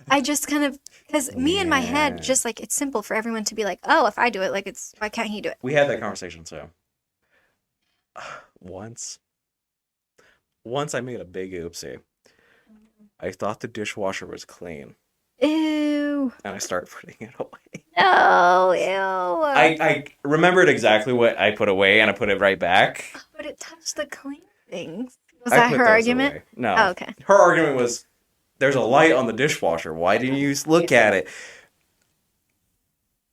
I just kind of, because me in my head, Yeah. just like, it's simple for everyone to be like, oh, if I do it, like, it's, why can't he do it? We had that conversation too. Once I made a big oopsie. I thought the dishwasher was clean, Ew. and I started putting it away. No, ew. I remembered exactly what I put away, and I put it right back. But it touched the clean things. Was I that put her those argument? away. No. Oh, okay. Her argument was, there's a light on the dishwasher. Why didn't you look at it?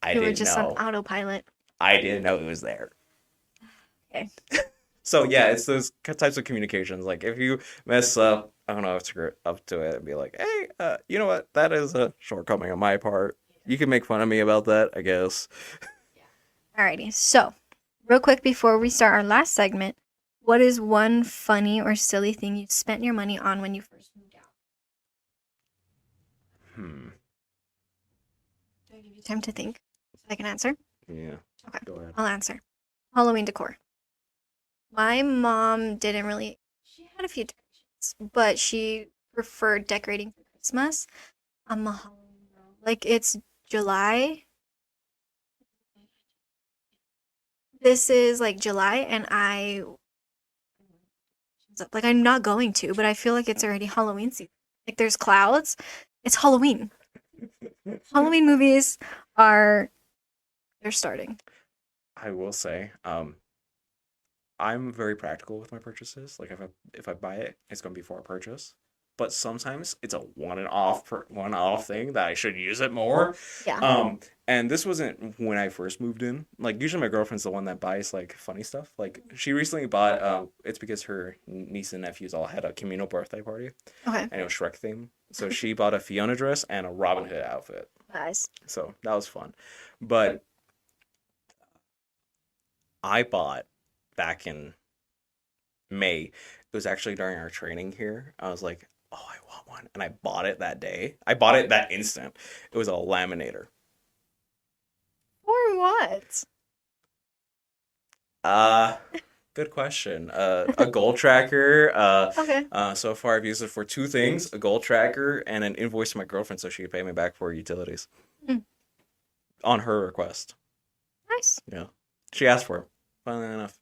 I You were didn't just know. on autopilot. I didn't know it was there. Okay. So yeah, it's those types of communications. Like if you mess up, I don't know, screw up to it and be like, hey, you know what? That is a shortcoming on my part. You can make fun of me about that, I guess. Alrighty. So, real quick before we start our last segment, what is one funny or silly thing you spent your money on when you first moved out? Do I give you time to think so I can answer? Yeah. Okay. Go ahead. I'll answer. Halloween decor. My mom didn't really, she had a few decorations, but she preferred decorating for Christmas. I'm a Halloween girl. Like, it's July. This is like July, and I Like, I'm not going to, but I feel like it's already Halloween season. Like, there's clouds. It's Halloween. Halloween movies are, they're starting. I will say, I'm very practical with my purchases. Like if I buy it, it's gonna be for a purchase. But sometimes it's a one off thing that I should use it more. Yeah. And this wasn't when I first moved in. Like usually my girlfriend's the one that buys like funny stuff. Like she recently bought it's because her niece and nephews all had a communal birthday party Okay. and it was Shrek theme. So she bought a Fiona dress and a Robin Hood outfit. Nice. So that was fun. But I bought back in May. It was actually during our training here. I was like, oh, I want one. And I bought it that day. I bought it that instant. It was a laminator. For what? Uh, Good question. A goal tracker. Okay. So far I've used it for two things, a goal tracker and an invoice to my girlfriend so she could pay me back for utilities. Mm. On her request. Nice. Yeah. She asked for it, funnily enough.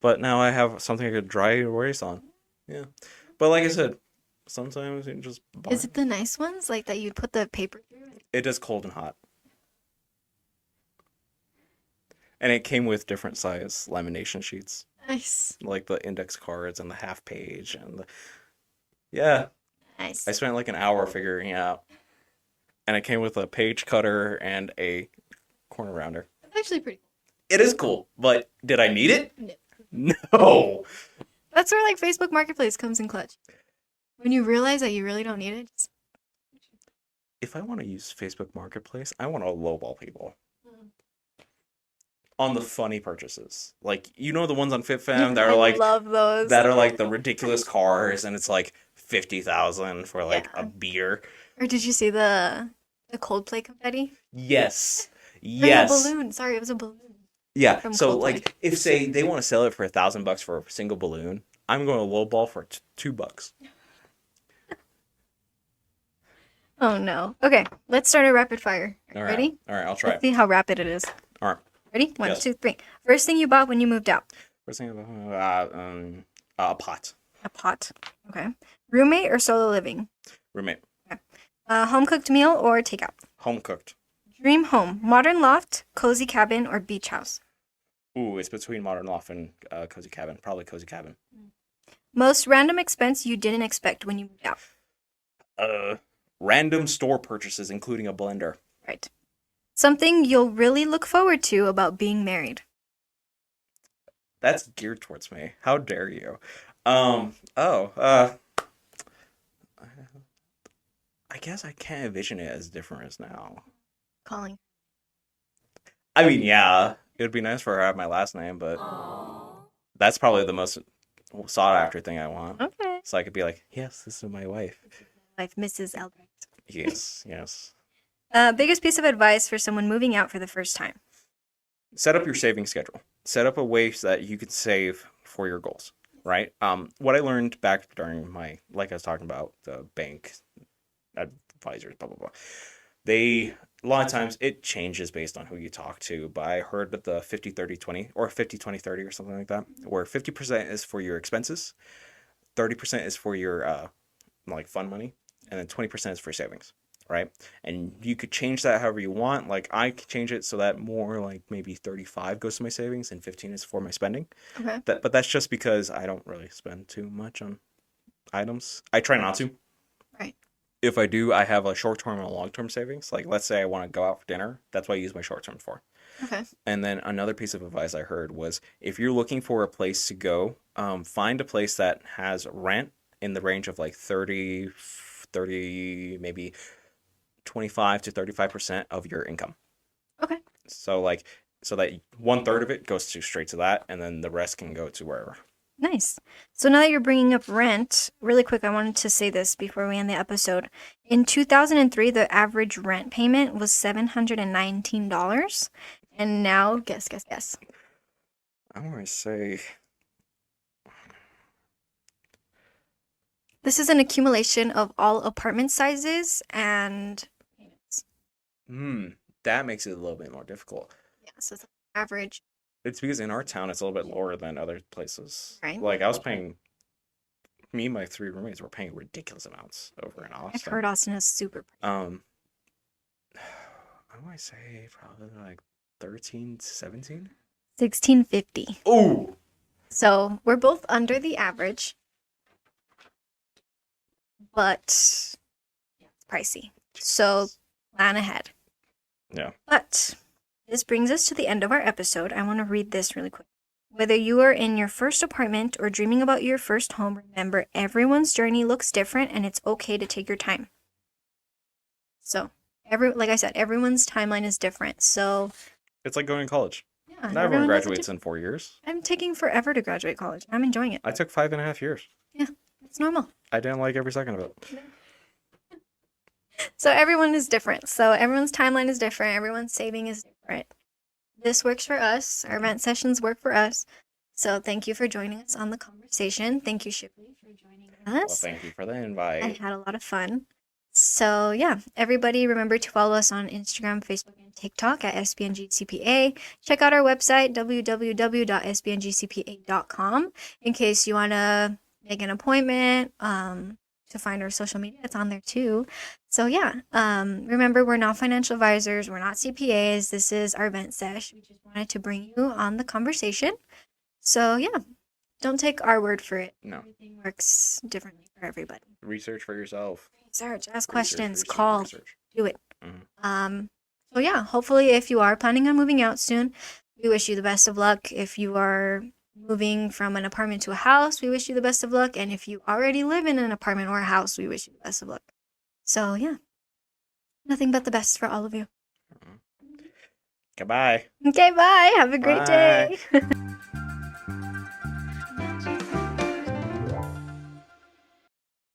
But now I have something I could dry erase on. Yeah. But like I said, sometimes you just buy Is it the nice ones like that you put the paper through? It does cold and hot. And it came with different size lamination sheets, Nice. like the index cards and the half page and the yeah. Nice. I spent like an hour figuring it out. And it came with a page cutter and a corner rounder. That's actually pretty It is cool, but did I need it? cool. No. That's where like Facebook Marketplace comes in clutch. When you realize that you really don't need it, just... If I want to use Facebook Marketplace, I want to lowball people on the funny purchases. Like the ones on FitFam that I are like love those. that are like the ridiculous cars, and it's like 50,000 for like Yeah. a beer. Or did you see the Coldplay confetti? Yes, Or the yes, balloon. Sorry, it was a balloon. yeah. From So Coldplay. like, if say they want to sell it for $1,000 for a single balloon, I'm going to lowball for $2. Oh no. Okay, let's start a rapid fire. All right, Ready? all right. I'll try Let's it. see how rapid it is. All right. Ready? One, Yes. two, three. First thing you bought when you moved out? First thing, a pot. A pot. Okay. Roommate or solo living? Roommate. Home cooked meal or takeout? Home cooked. Dream home: modern loft, cozy cabin, or beach house? Ooh, it's between modern loft and cozy cabin. Probably cozy cabin. Most random expense you didn't expect when you moved out? Random store purchases, including a blender. Right. Something you'll really look forward to about being married? That's geared towards me. How dare you? I guess I can't envision it as different as now. Calling. I mean, yeah, it would be nice for her to have my last name, but that's probably the most sought after thing I want. Okay. So I could be like, yes, this is my wife. Wife, Mrs. Albrecht. Yes, yes. Biggest piece of advice for someone moving out for the first time? Set up your saving schedule. Set up a way so that you can save for your goals, right? What I learned back during like I was talking about, the bank advisors, blah, blah, blah. A lot of times it changes based on who you talk to, but I heard that the 50-30-20 or 50-20-30 or something like that, where 50% is for your expenses, 30% is for your like fun money, and then 20% is for savings, right? And you could change that however you want. Like I could change it so that more like maybe 35 goes to my savings and 15 is for my spending. Okay. But that's just because I don't really spend too much on items. I try not to. Right. If I do, I have a short-term and a long-term savings. Like let's say I want to go out for dinner, that's what I use my short-term for. Okay. And then another piece of advice I heard was if you're looking for a place to go, find a place that has rent in the range of like 30, maybe 25 to 35% of your income. Okay. So that 1/3 of it goes to straight to that, and then the rest can go to wherever. Nice. So now that you're bringing up rent, really quick, I wanted to say this before we end the episode. In 2003, the average rent payment was $719. And now, guess. I want to say This is an accumulation of all apartment sizes and payments. that makes it a little bit more difficult. Yeah, so it's average. It's because in our town it's a little bit lower than other places. Right. Like I was paying me and my three roommates were paying ridiculous amounts over in I've heard Austin. Austin is super pricey. Um, I might say probably like 13, 17. 1650. Oh, So we're both under the average, but it's pricey. So plan ahead. yeah. But this brings us to the end of our episode. I want to read this really quick. Whether you are in your first apartment or dreaming about your first home, remember everyone's journey looks different and it's okay to take your time. So, like I said, everyone's timeline is different. So, It's like going to college. yeah, Not everyone everyone has a graduates in 4 years. I'm taking forever to graduate college. I'm enjoying it. I took 5.5 years. Yeah, it's normal. I didn't like every second of it. So everyone is different. So everyone's timeline is different. Everyone's saving is different. This works for us. Our event sessions work for us. So thank you for joining us on the conversation. Thank you, Shipley, for joining Well, us. thank you for the I invite. had a lot of fun. So yeah, everybody remember to follow us on Instagram, Facebook, and TikTok at SBNGCPA. Check out our website, www.sbngcpa.com, in case you want to make an appointment to find our social media. It's on there too. So yeah, remember, we're not financial advisors. We're not CPAs. This is our event sesh. We just wanted to bring you on the conversation. So yeah, don't take our word for it. No. Everything works differently for everybody. Research for yourself. Research, ask Research, questions, research, call, research. do it. Mhm. So yeah, hopefully if you are planning on moving out soon, we wish you the best of luck. If you are moving from an apartment to a house, we wish you the best of luck. And if you already live in an apartment or a house, we wish you the best of luck. So yeah, nothing but the best for all of you. Goodbye. Okay, bye. Have a great Bye. day.